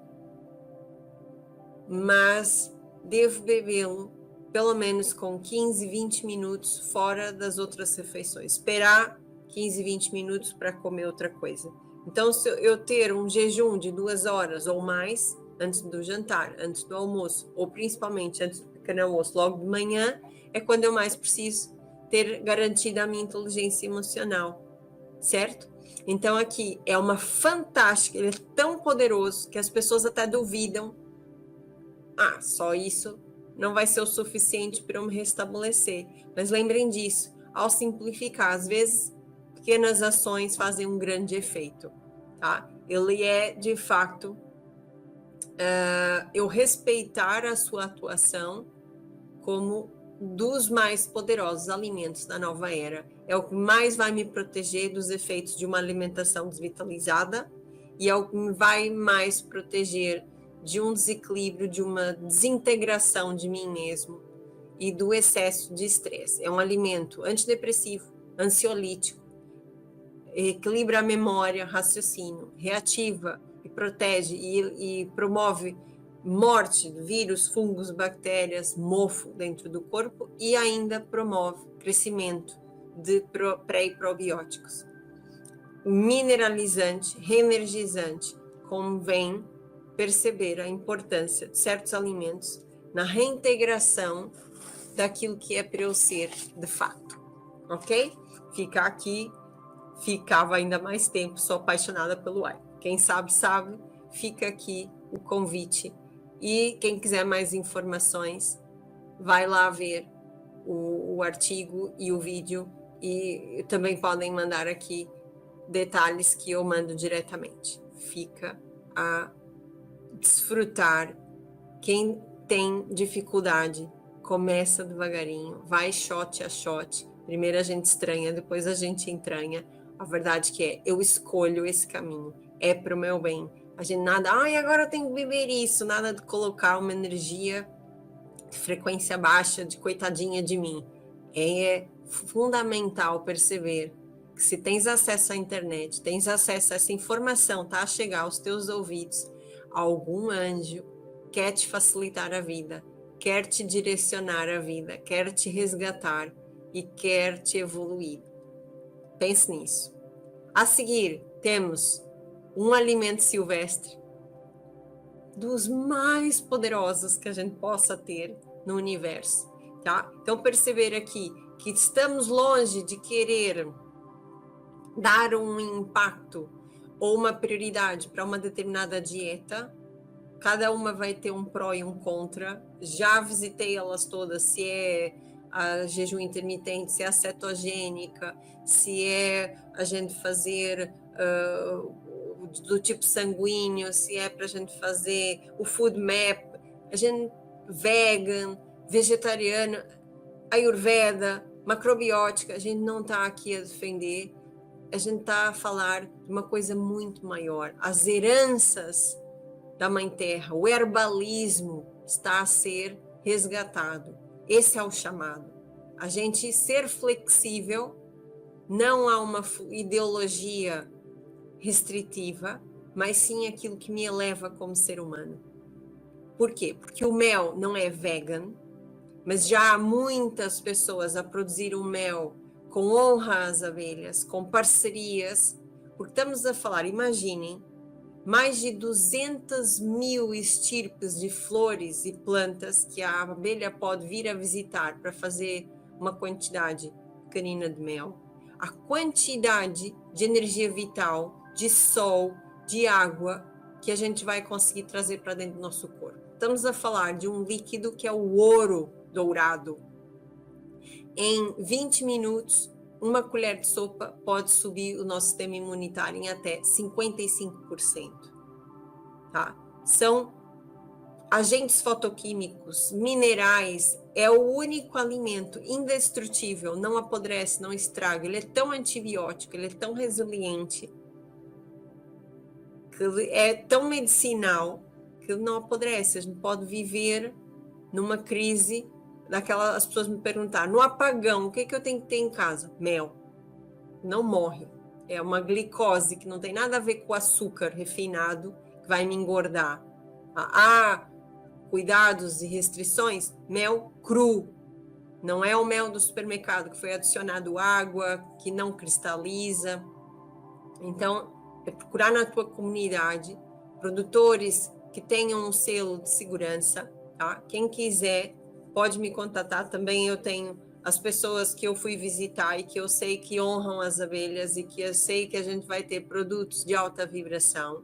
mas devo bebê-lo pelo menos com 15, 20 minutos fora das outras refeições. Esperar 15, 20 minutos para comer outra coisa. Então, se eu ter um jejum de 2 horas ou mais, antes do jantar, antes do almoço, ou principalmente antes do pequeno almoço, logo de manhã, é quando eu mais preciso ter garantida a minha inteligência emocional, certo? Então aqui é uma fantástica, ele é tão poderoso que as pessoas até duvidam. Só isso não vai ser o suficiente para eu me restabelecer. Mas lembrem disso, ao simplificar, às vezes pequenas ações fazem um grande efeito, tá? Ele é, de fato, eu respeitar a sua atuação como dos mais poderosos alimentos da nova era. É o que mais vai me proteger dos efeitos de uma alimentação desvitalizada e é o que me vai mais proteger de um desequilíbrio, de uma desintegração de mim mesmo e do excesso de estresse. É um alimento antidepressivo, ansiolítico, equilibra a memória, raciocínio, reativa e protege e promove morte de vírus, fungos, bactérias, mofo dentro do corpo e ainda promove crescimento de pré e probióticos. mineralizante, reenergizante. Convém perceber a importância de certos alimentos na reintegração daquilo que é para eu ser de fato, ok? Fica aqui, ficava ainda mais tempo, sou apaixonada pelo whey. Quem sabe, sabe, fica aqui o convite. E quem quiser mais informações, vai lá ver o artigo e o vídeo, e também podem mandar aqui detalhes que eu mando diretamente. Fica a desfrutar. Quem tem dificuldade, começa devagarinho, vai shot a shot. Primeiro a gente estranha, depois a gente entranha. A verdade que é, eu escolho esse caminho, é para o meu bem. A gente nada, agora eu tenho que beber isso, nada de colocar uma energia de frequência baixa, de coitadinha de mim. É fundamental perceber que se tens acesso à internet, tens acesso a essa informação, tá a chegar aos teus ouvidos, algum anjo quer te facilitar a vida, quer te direcionar a vida, quer te resgatar e quer te evoluir. Pense nisso. A seguir, temos um alimento silvestre dos mais poderosos que a gente possa ter no universo, tá? Então, perceber aqui que estamos longe de querer dar um impacto ou uma prioridade para uma determinada dieta. Cada uma vai ter um pró e um contra. Já visitei elas todas, se é a jejum intermitente, se é a cetogênica, se é a gente fazer do tipo sanguíneo, se é para a gente fazer o food map, a gente vegan, vegetariana, ayurveda, macrobiótica. A gente não está aqui a defender, a gente está a falar de uma coisa muito maior. As heranças da Mãe Terra, o herbalismo está a ser resgatado. Esse é o chamado. A gente ser flexível, não há uma ideologia restritiva, mas sim aquilo que me eleva como ser humano. Por quê? Porque o mel não é vegan, mas já há muitas pessoas a produzir o mel com honra às abelhas, com parcerias, porque estamos a falar, imaginem, mais de 200 mil estirpes de flores e plantas que a abelha pode vir a visitar para fazer uma quantidade pequenina de mel. A quantidade de energia vital, de sol, de água que a gente vai conseguir trazer para dentro do nosso corpo. Estamos a falar de um líquido que é o ouro dourado. Em 20 minutos, uma colher de sopa pode subir o nosso sistema imunitário em até 55%. Tá? São agentes fotoquímicos, minerais, é o único alimento indestrutível, não apodrece, não estraga. Ele é tão antibiótico, ele é tão resiliente, que ele é tão medicinal, que ele não apodrece. A gente pode viver numa crise daquela, as pessoas me perguntaram, no apagão, o que eu tenho que ter em casa? Mel. Não morre. É uma glicose que não tem nada a ver com açúcar refinado, que vai me engordar. Cuidados e restrições? Mel cru. Não é o mel do supermercado que foi adicionado água, que não cristaliza. Então, é procurar na tua comunidade produtores que tenham um selo de segurança, tá? Quem quiser pode me contatar também. Eu tenho as pessoas que eu fui visitar e que eu sei que honram as abelhas e que eu sei que a gente vai ter produtos de alta vibração.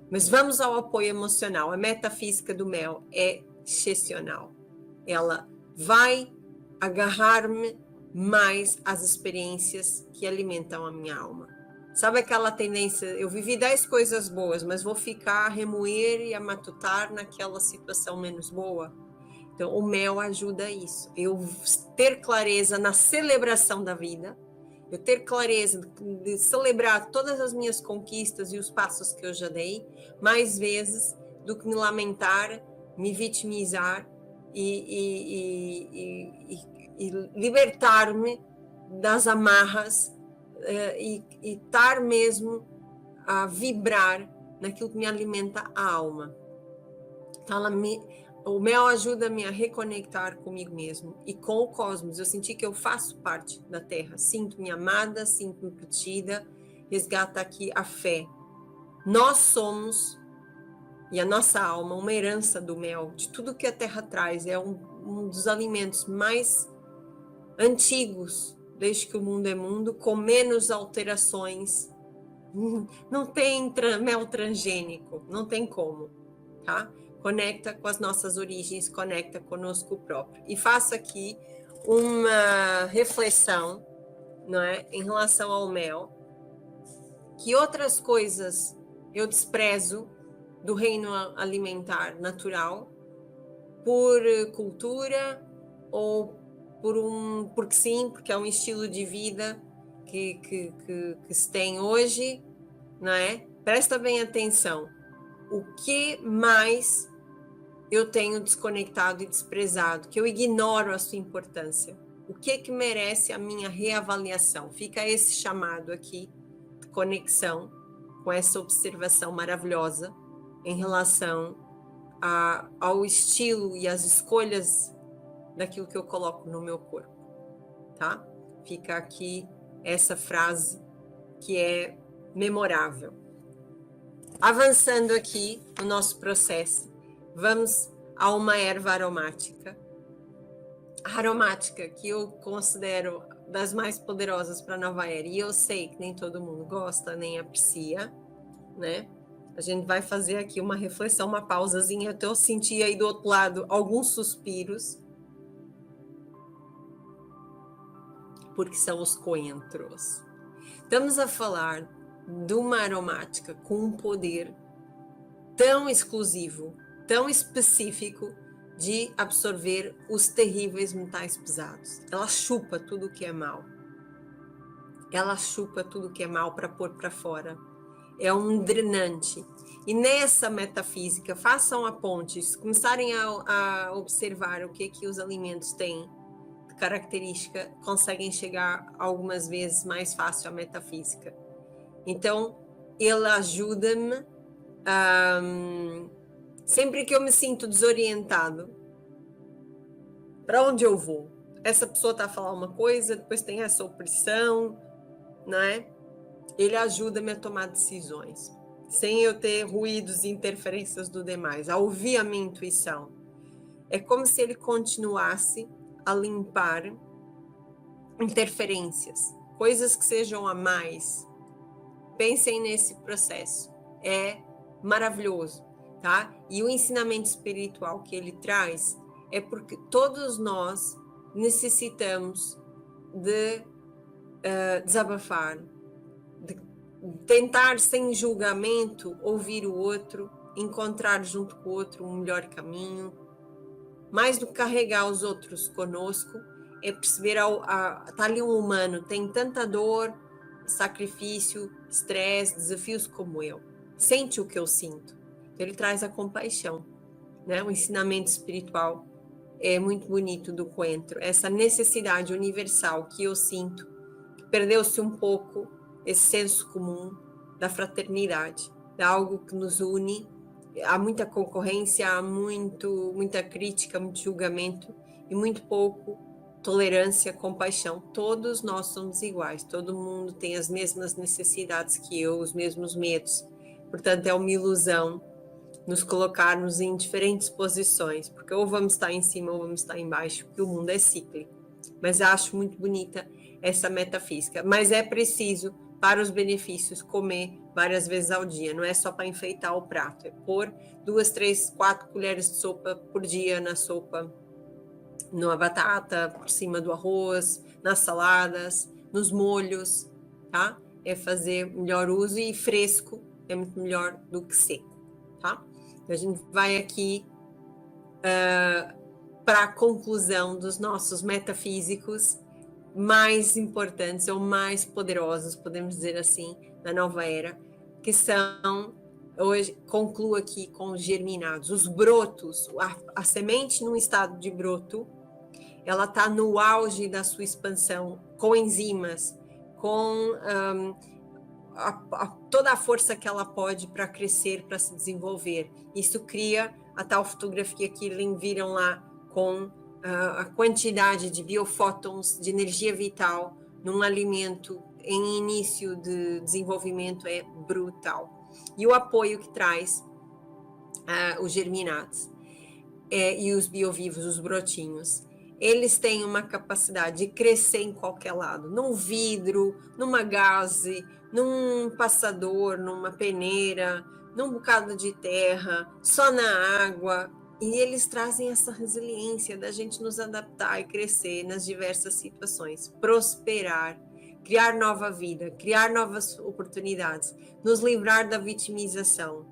Mas vamos ao apoio emocional. A metafísica do mel é excepcional. Ela vai agarrar-me mais às experiências que alimentam a minha alma. Sabe aquela tendência, eu vivi 10 coisas boas, mas vou ficar a remoer e a matutar naquela situação menos boa? Então, o mel ajuda a isso. Eu ter clareza na celebração da vida, eu ter clareza de celebrar todas as minhas conquistas e os passos que eu já dei, mais vezes do que me lamentar, me vitimizar e libertar-me das amarras e estar mesmo a vibrar naquilo que me alimenta a alma. Então, o mel ajuda-me a reconectar comigo mesmo e com o cosmos. Eu senti que eu faço parte da Terra, sinto-me amada, sinto-me protegida resgata aqui a fé. Nós somos, e a nossa alma, uma herança do mel, de tudo que a terra traz. É um dos alimentos mais antigos, desde que o mundo é mundo, com menos alterações. Não tem mel transgênico, não tem como, tá? Conecta com as nossas origens, conecta conosco próprio. E faço aqui uma reflexão, não é, em relação ao mel, que outras coisas eu desprezo do reino alimentar natural por cultura ou porque sim, porque é um estilo de vida que se tem hoje, não é? Presta bem atenção. O que mais eu tenho desconectado e desprezado, que eu ignoro a sua importância? O que merece a minha reavaliação? Fica esse chamado aqui de conexão com essa observação maravilhosa em relação ao estilo e às escolhas daquilo que eu coloco no meu corpo, tá? Fica aqui essa frase que é memorável. Avançando aqui no nosso processo, vamos a uma erva aromática. A aromática que eu considero das mais poderosas para a nova era, e eu sei que nem todo mundo gosta nem aprecia, né? A gente vai fazer aqui uma reflexão, uma pausazinha. Eu senti aí do outro lado alguns suspiros, porque são os coentros. Estamos a falar de uma aromática com um poder tão exclusivo, tão específico de absorver os terríveis metais pesados. Ela chupa tudo que é mal. Ela chupa tudo que é mal para pôr para fora. É um drenante. E nessa metafísica, façam a ponte, se começarem a observar o que os alimentos têm de característica, conseguem chegar algumas vezes mais fácil à metafísica. Então, ele ajuda-me, sempre que eu me sinto desorientado, para onde eu vou? Essa pessoa está a falar uma coisa, depois tem essa opressão, não é? Ele ajuda-me a tomar decisões, sem eu ter ruídos e interferências do demais, a ouvir a minha intuição. É como se ele continuasse a limpar interferências, coisas que sejam a mais. Pensem nesse processo, é maravilhoso, tá? E o ensinamento espiritual que ele traz é porque todos nós necessitamos de desabafar, de tentar sem julgamento ouvir o outro, encontrar junto com o outro um melhor caminho. Mais do que carregar os outros conosco, é perceber, tá ali um humano, tem tanta dor, sacrifício, estresse, desafios como eu. Sente o que eu sinto. Ele traz a compaixão, né? O ensinamento espiritual é muito bonito do coentro. Essa necessidade universal que eu sinto, que perdeu-se um pouco esse senso comum da fraternidade, de algo que nos une. Há muita concorrência, há muita crítica, muito julgamento e muito pouco tolerância, compaixão. Todos nós somos iguais, todo mundo tem as mesmas necessidades que eu, os mesmos medos. Portanto, é uma ilusão nos colocarmos em diferentes posições, porque ou vamos estar em cima ou vamos estar embaixo, porque o mundo é cíclico. Mas acho muito bonita essa metafísica. Mas é preciso, para os benefícios, comer várias vezes ao dia. Não é só para enfeitar o prato, é pôr 2, 3, 4 colheres de sopa por dia na sopa, na batata, por cima do arroz, nas saladas, nos molhos, tá? É fazer melhor uso, e fresco é muito melhor do que seco, tá? A gente vai aqui para a conclusão dos nossos metafísicos mais importantes ou mais poderosos, podemos dizer assim, na nova era, que são, hoje, concluo aqui com os germinados, os brotos, a semente num estado de broto, ela está no auge da sua expansão, com enzimas, com toda a força que ela pode para crescer, para se desenvolver. Isso cria a tal fotografia que viram lá com a quantidade de biofótons, de energia vital num alimento em início de desenvolvimento é brutal. E o apoio que traz os germinados e os biovivos, os brotinhos, eles têm uma capacidade de crescer em qualquer lado, num vidro, numa gaze, num passador, numa peneira, num bocado de terra, só na água. E eles trazem essa resiliência da gente nos adaptar e crescer nas diversas situações, prosperar, criar nova vida, criar novas oportunidades, nos livrar da vitimização,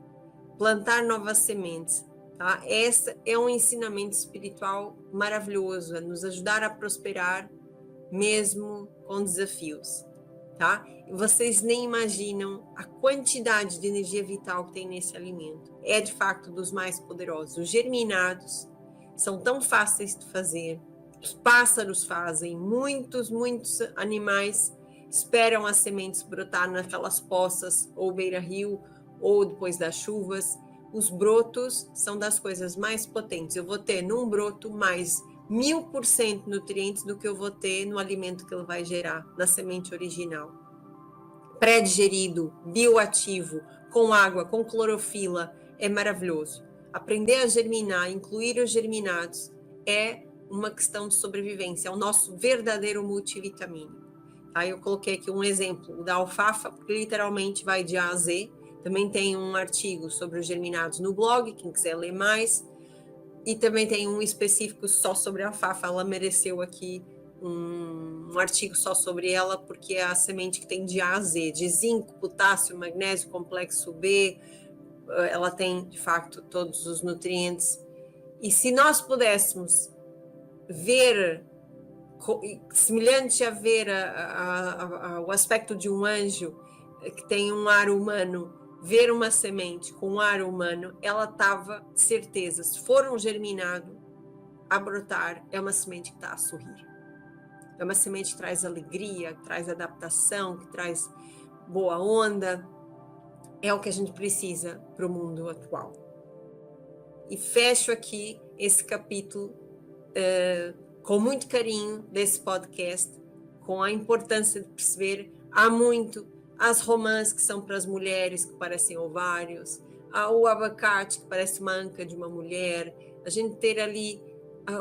plantar novas sementes. Tá? Esse é um ensinamento espiritual maravilhoso, a nos ajudar a prosperar mesmo com desafios. Tá? Vocês nem imaginam a quantidade de energia vital que tem nesse alimento. É de fato dos mais poderosos. Os germinados são tão fáceis de fazer, os pássaros fazem, muitos animais esperam as sementes brotar naquelas poças ou beira-rio ou depois das chuvas. Os brotos são das coisas mais potentes. Eu vou ter num broto mais 1000% nutrientes do que eu vou ter no alimento que ele vai gerar, na semente original. Pré-digerido, bioativo, com água, com clorofila, é maravilhoso. Aprender a germinar, incluir os germinados, é uma questão de sobrevivência, é o nosso verdadeiro multivitamínico. Tá? Eu coloquei aqui um exemplo da alfafa, porque literalmente vai de A a Z. Também tem um artigo sobre os germinados no blog, quem quiser ler mais. E também tem um específico só sobre a alfafa. Ela mereceu aqui um artigo só sobre ela, porque é a semente que tem de A a Z, de zinco, potássio, magnésio, complexo B. Ela tem, de fato, todos os nutrientes. E se nós pudéssemos ver, semelhante a ver o aspecto de um anjo que tem um ar humano, ver uma semente com um ar humano, ela estava, certeza, se for um germinado a brotar, é uma semente que está a sorrir. É uma semente que traz alegria, que traz adaptação, que traz boa onda. É o que a gente precisa para o mundo atual. E fecho aqui esse capítulo com muito carinho desse podcast, com a importância de perceber, há muito as romãs que são para as mulheres que parecem ovários, o abacate que parece uma anca de uma mulher, a gente ter ali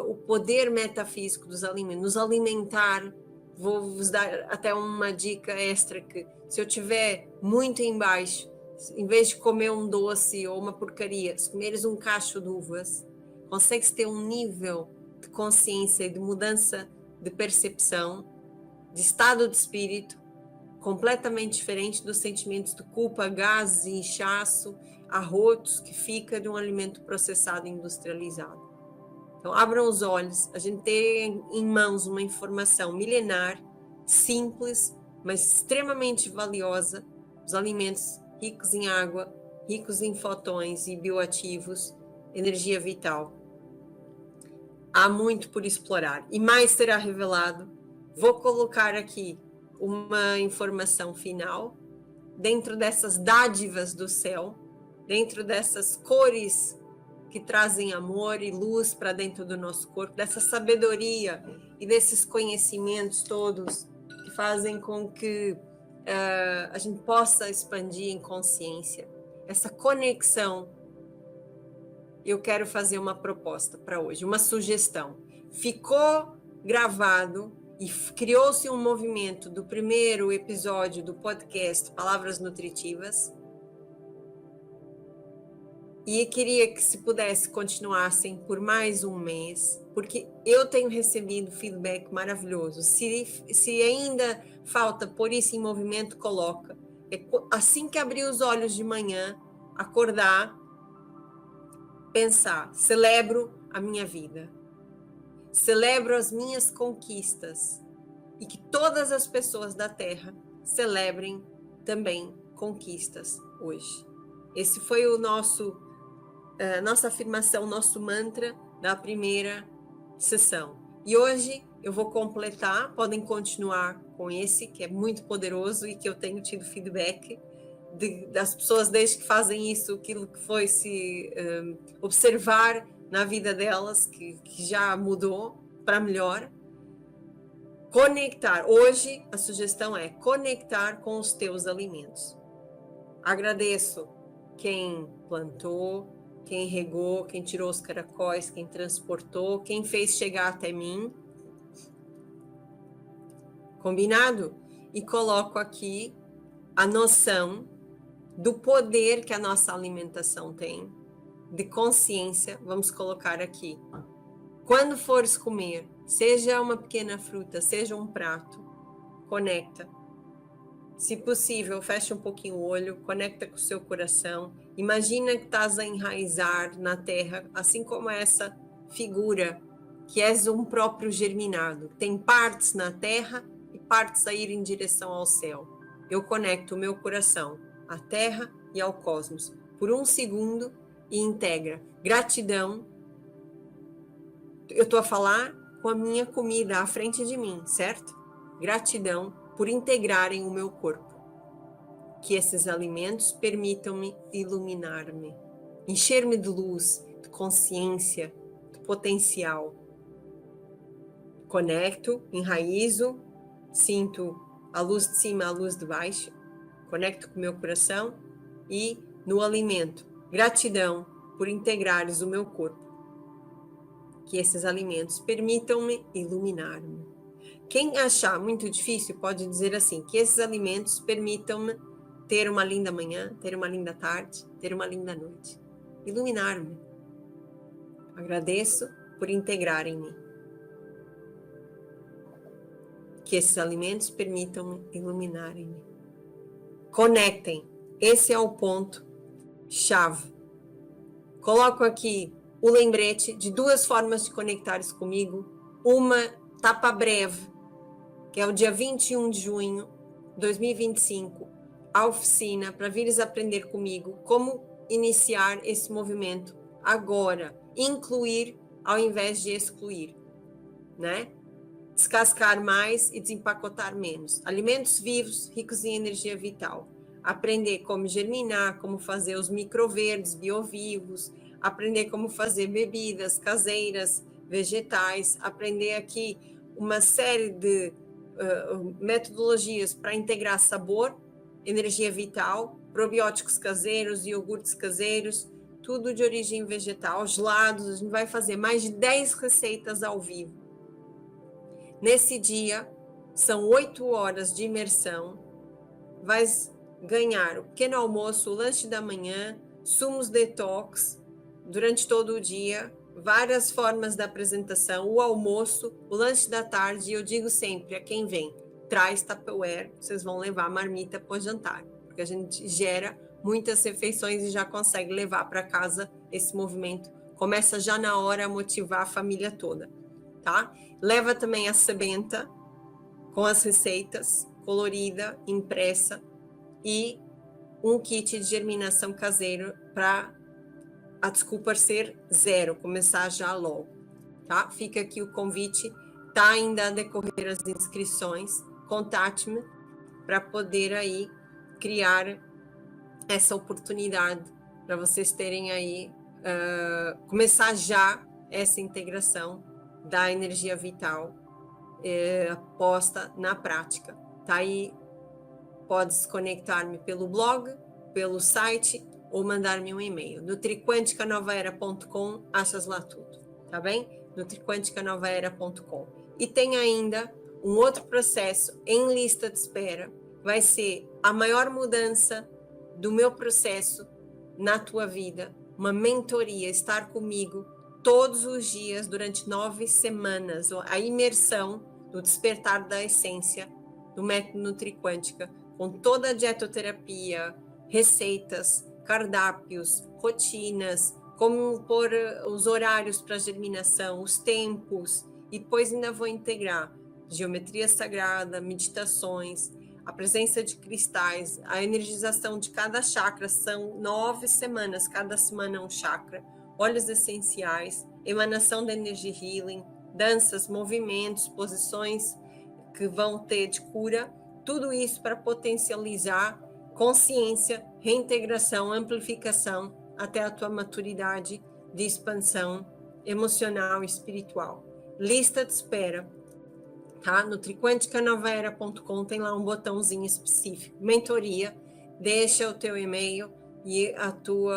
o poder metafísico dos alimentos, nos alimentar. Vou-vos dar até uma dica extra, que se eu tiver muito embaixo, em vez de comer um doce ou uma porcaria, se comeres um cacho de uvas, consegues ter um nível de consciência e de mudança de percepção, de estado de espírito, completamente diferente dos sentimentos de culpa, gases, inchaço, arrotos que fica de um alimento processado e industrializado. Então, abram os olhos, a gente tem em mãos uma informação milenar, simples, mas extremamente valiosa, os alimentos ricos em água, ricos em fotões e bioativos, energia vital. Há muito por explorar e mais será revelado. Vou colocar aqui uma informação final dentro dessas dádivas do céu, dentro dessas cores que trazem amor e luz para dentro do nosso corpo, dessa sabedoria e desses conhecimentos todos que fazem com que a gente possa expandir em consciência essa conexão. Eu quero fazer uma proposta para hoje, uma sugestão. Ficou gravado e criou-se um movimento do primeiro episódio do podcast Palavras Nutritivas. E queria que, se pudesse, continuassem por mais um mês, porque eu tenho recebido feedback maravilhoso. Se ainda falta pôr isso em movimento, coloca. Assim que abrir os olhos de manhã, acordar, pensar, celebro a minha vida, celebro as minhas conquistas, e que todas as pessoas da Terra celebrem também conquistas hoje. Esse foi o nossa afirmação, nosso mantra da primeira sessão. E hoje eu vou completar, podem continuar com esse, que é muito poderoso e que eu tenho tido feedback das pessoas desde que fazem isso, aquilo que foi se observar na vida delas, que já mudou para melhor. conectar. Hoje a sugestão é conectar com os teus alimentos. Agradeço quem plantou, quem regou, quem tirou os caracóis, quem transportou, quem fez chegar até mim. Combinado? E coloco aqui a noção do poder que a nossa alimentação tem, de consciência, vamos colocar aqui. Quando fores comer, seja uma pequena fruta, seja um prato, conecta. Se possível, fecha um pouquinho o olho, conecta com o seu coração. Imagina que estás a enraizar na terra, assim como essa figura, que és um próprio germinado. Tem partes na terra e partes a ir em direção ao céu. Eu conecto o meu coração à terra e ao cosmos por um segundo e integra. Gratidão. Eu estou a falar com a minha comida à frente de mim, certo? Gratidão por integrarem o meu corpo. Que esses alimentos permitam-me iluminar-me, encher-me de luz, de consciência, de potencial. Conecto, enraizo, sinto a luz de cima, a luz de baixo, conecto com o meu coração e no alimento. Gratidão por integrares o meu corpo. Que esses alimentos permitam-me iluminar-me. Quem achar muito difícil pode dizer assim, que esses alimentos permitam-me ter uma linda manhã, ter uma linda tarde, ter uma linda noite. Iluminar-me. Agradeço por integrarem-me. Que esses alimentos permitam-me iluminarem-me. Conectem. Esse é o ponto chave. Coloco aqui o lembrete de duas formas de conectares comigo. Uma etapa breve, que é o dia 21 de junho de 2025, a oficina para vires aprender comigo como iniciar esse movimento agora, incluir ao invés de excluir, né? Descascar mais e desempacotar menos. Alimentos vivos, ricos em energia vital. Aprender como germinar, como fazer os microverdes biovivos, aprender como fazer bebidas caseiras, vegetais, aprender aqui uma série de metodologias para integrar sabor, energia vital, probióticos caseiros, iogurtes caseiros, tudo de origem vegetal, gelados. A gente vai fazer mais de 10 receitas ao vivo. Nesse dia, são 8 horas de imersão. Vais ganhar o pequeno almoço, o lanche da manhã, sumos detox durante todo o dia, várias formas da apresentação, o almoço, o lanche da tarde. E eu digo sempre a quem vem, traz Tupperware, vocês vão levar marmita para o jantar, porque a gente gera muitas refeições e já consegue levar para casa esse movimento. Começa já na hora a motivar a família toda, tá? Leva também a sebenta com as receitas, colorida, impressa, e um kit de germinação caseiro para a desculpa ser zero, começar já logo, tá? Fica aqui o convite, tá ainda a decorrer as inscrições, contate-me para poder aí criar essa oportunidade para vocês terem aí, começar já essa integração da energia vital posta na prática. Tá aí, podes conectar-me pelo blog, pelo site ou mandar-me um e-mail. nutriquanticanovaera.com, achas lá tudo, tá bem? nutriquanticanovaera.com. E tem ainda um outro processo em lista de espera, vai ser a maior mudança do meu processo na tua vida, uma mentoria, estar comigo todos os dias durante 9 semanas, a imersão do despertar da essência do método Nutriquântica, com toda a dietoterapia, receitas, cardápios, rotinas, como pôr os horários para germinação, os tempos, e depois ainda vou integrar geometria sagrada, meditações, a presença de cristais, a energização de cada chakra. São 9 semanas, cada semana um chakra, óleos essenciais, emanação da energia healing, danças, movimentos, posições que vão ter de cura, tudo isso para potencializar consciência, reintegração, amplificação até a tua maturidade de expansão emocional e espiritual. Lista de espera. tá? No triquanticanovaera.com tem lá um botãozinho específico, mentoria, deixa o teu e-mail e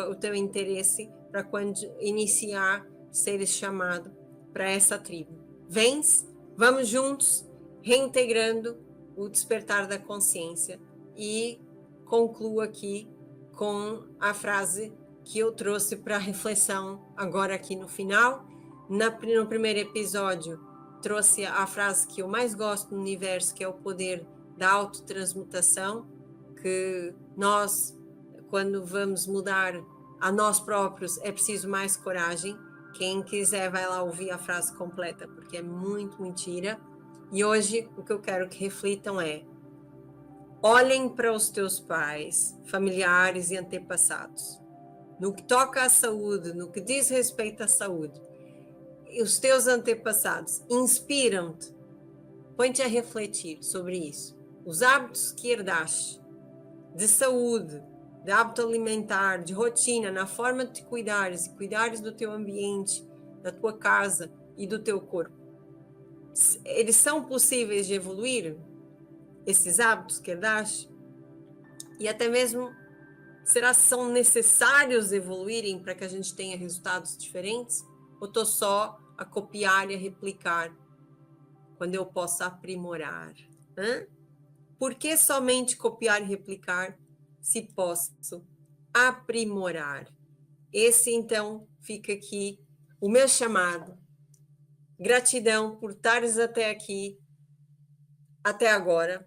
o teu interesse para quando iniciar seres chamado para essa tribo. Vens, vamos juntos, reintegrando o despertar da consciência. E concluo aqui com a frase que eu trouxe para reflexão agora aqui no final. No primeiro episódio, trouxe a frase que eu mais gosto no universo, que é o poder da autotransmutação, que nós, quando vamos mudar a nós próprios, é preciso mais coragem. Quem quiser vai lá ouvir a frase completa, porque é muito mentira. E hoje o que eu quero que reflitam é: olhem para os teus pais, familiares e antepassados. No que toca à saúde, no que diz respeito à saúde, os teus antepassados inspiram-te. Põe-te a refletir sobre isso. Os hábitos que herdaste de saúde, de hábito alimentar, de rotina, na forma de te cuidares e cuidares do teu ambiente, da tua casa e do teu corpo, eles são possíveis de evoluir? Esses hábitos que herdaste? E até mesmo, será que são necessários evoluírem para que a gente tenha resultados diferentes? Ou estou só a copiar e a replicar quando eu posso aprimorar? Por que somente copiar e replicar se posso aprimorar? Esse, então, fica aqui o meu chamado. Gratidão por estares até aqui, até agora.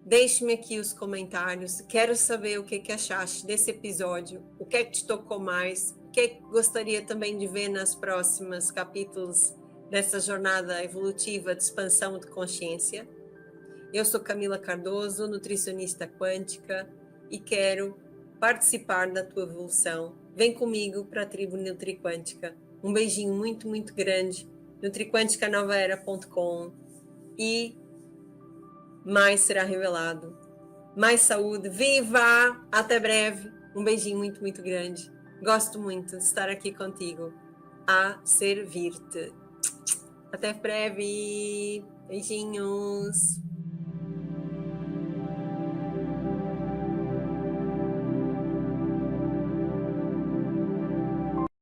Deixe-me aqui os comentários. Quero saber o que achaste desse episódio, o que te tocou mais, o que gostaria também de ver nos próximos capítulos dessa jornada evolutiva de expansão de consciência. Eu sou Camila Cardoso, nutricionista quântica, e quero participar da tua evolução. Vem comigo para a tribo NutriQuântica. Um beijinho muito, muito grande. nutriquanticanovaera.com e mais será revelado. Mais saúde. Viva! Até breve. Um beijinho muito, muito grande. Gosto muito de estar aqui contigo a servir-te. Até breve. Beijinhos.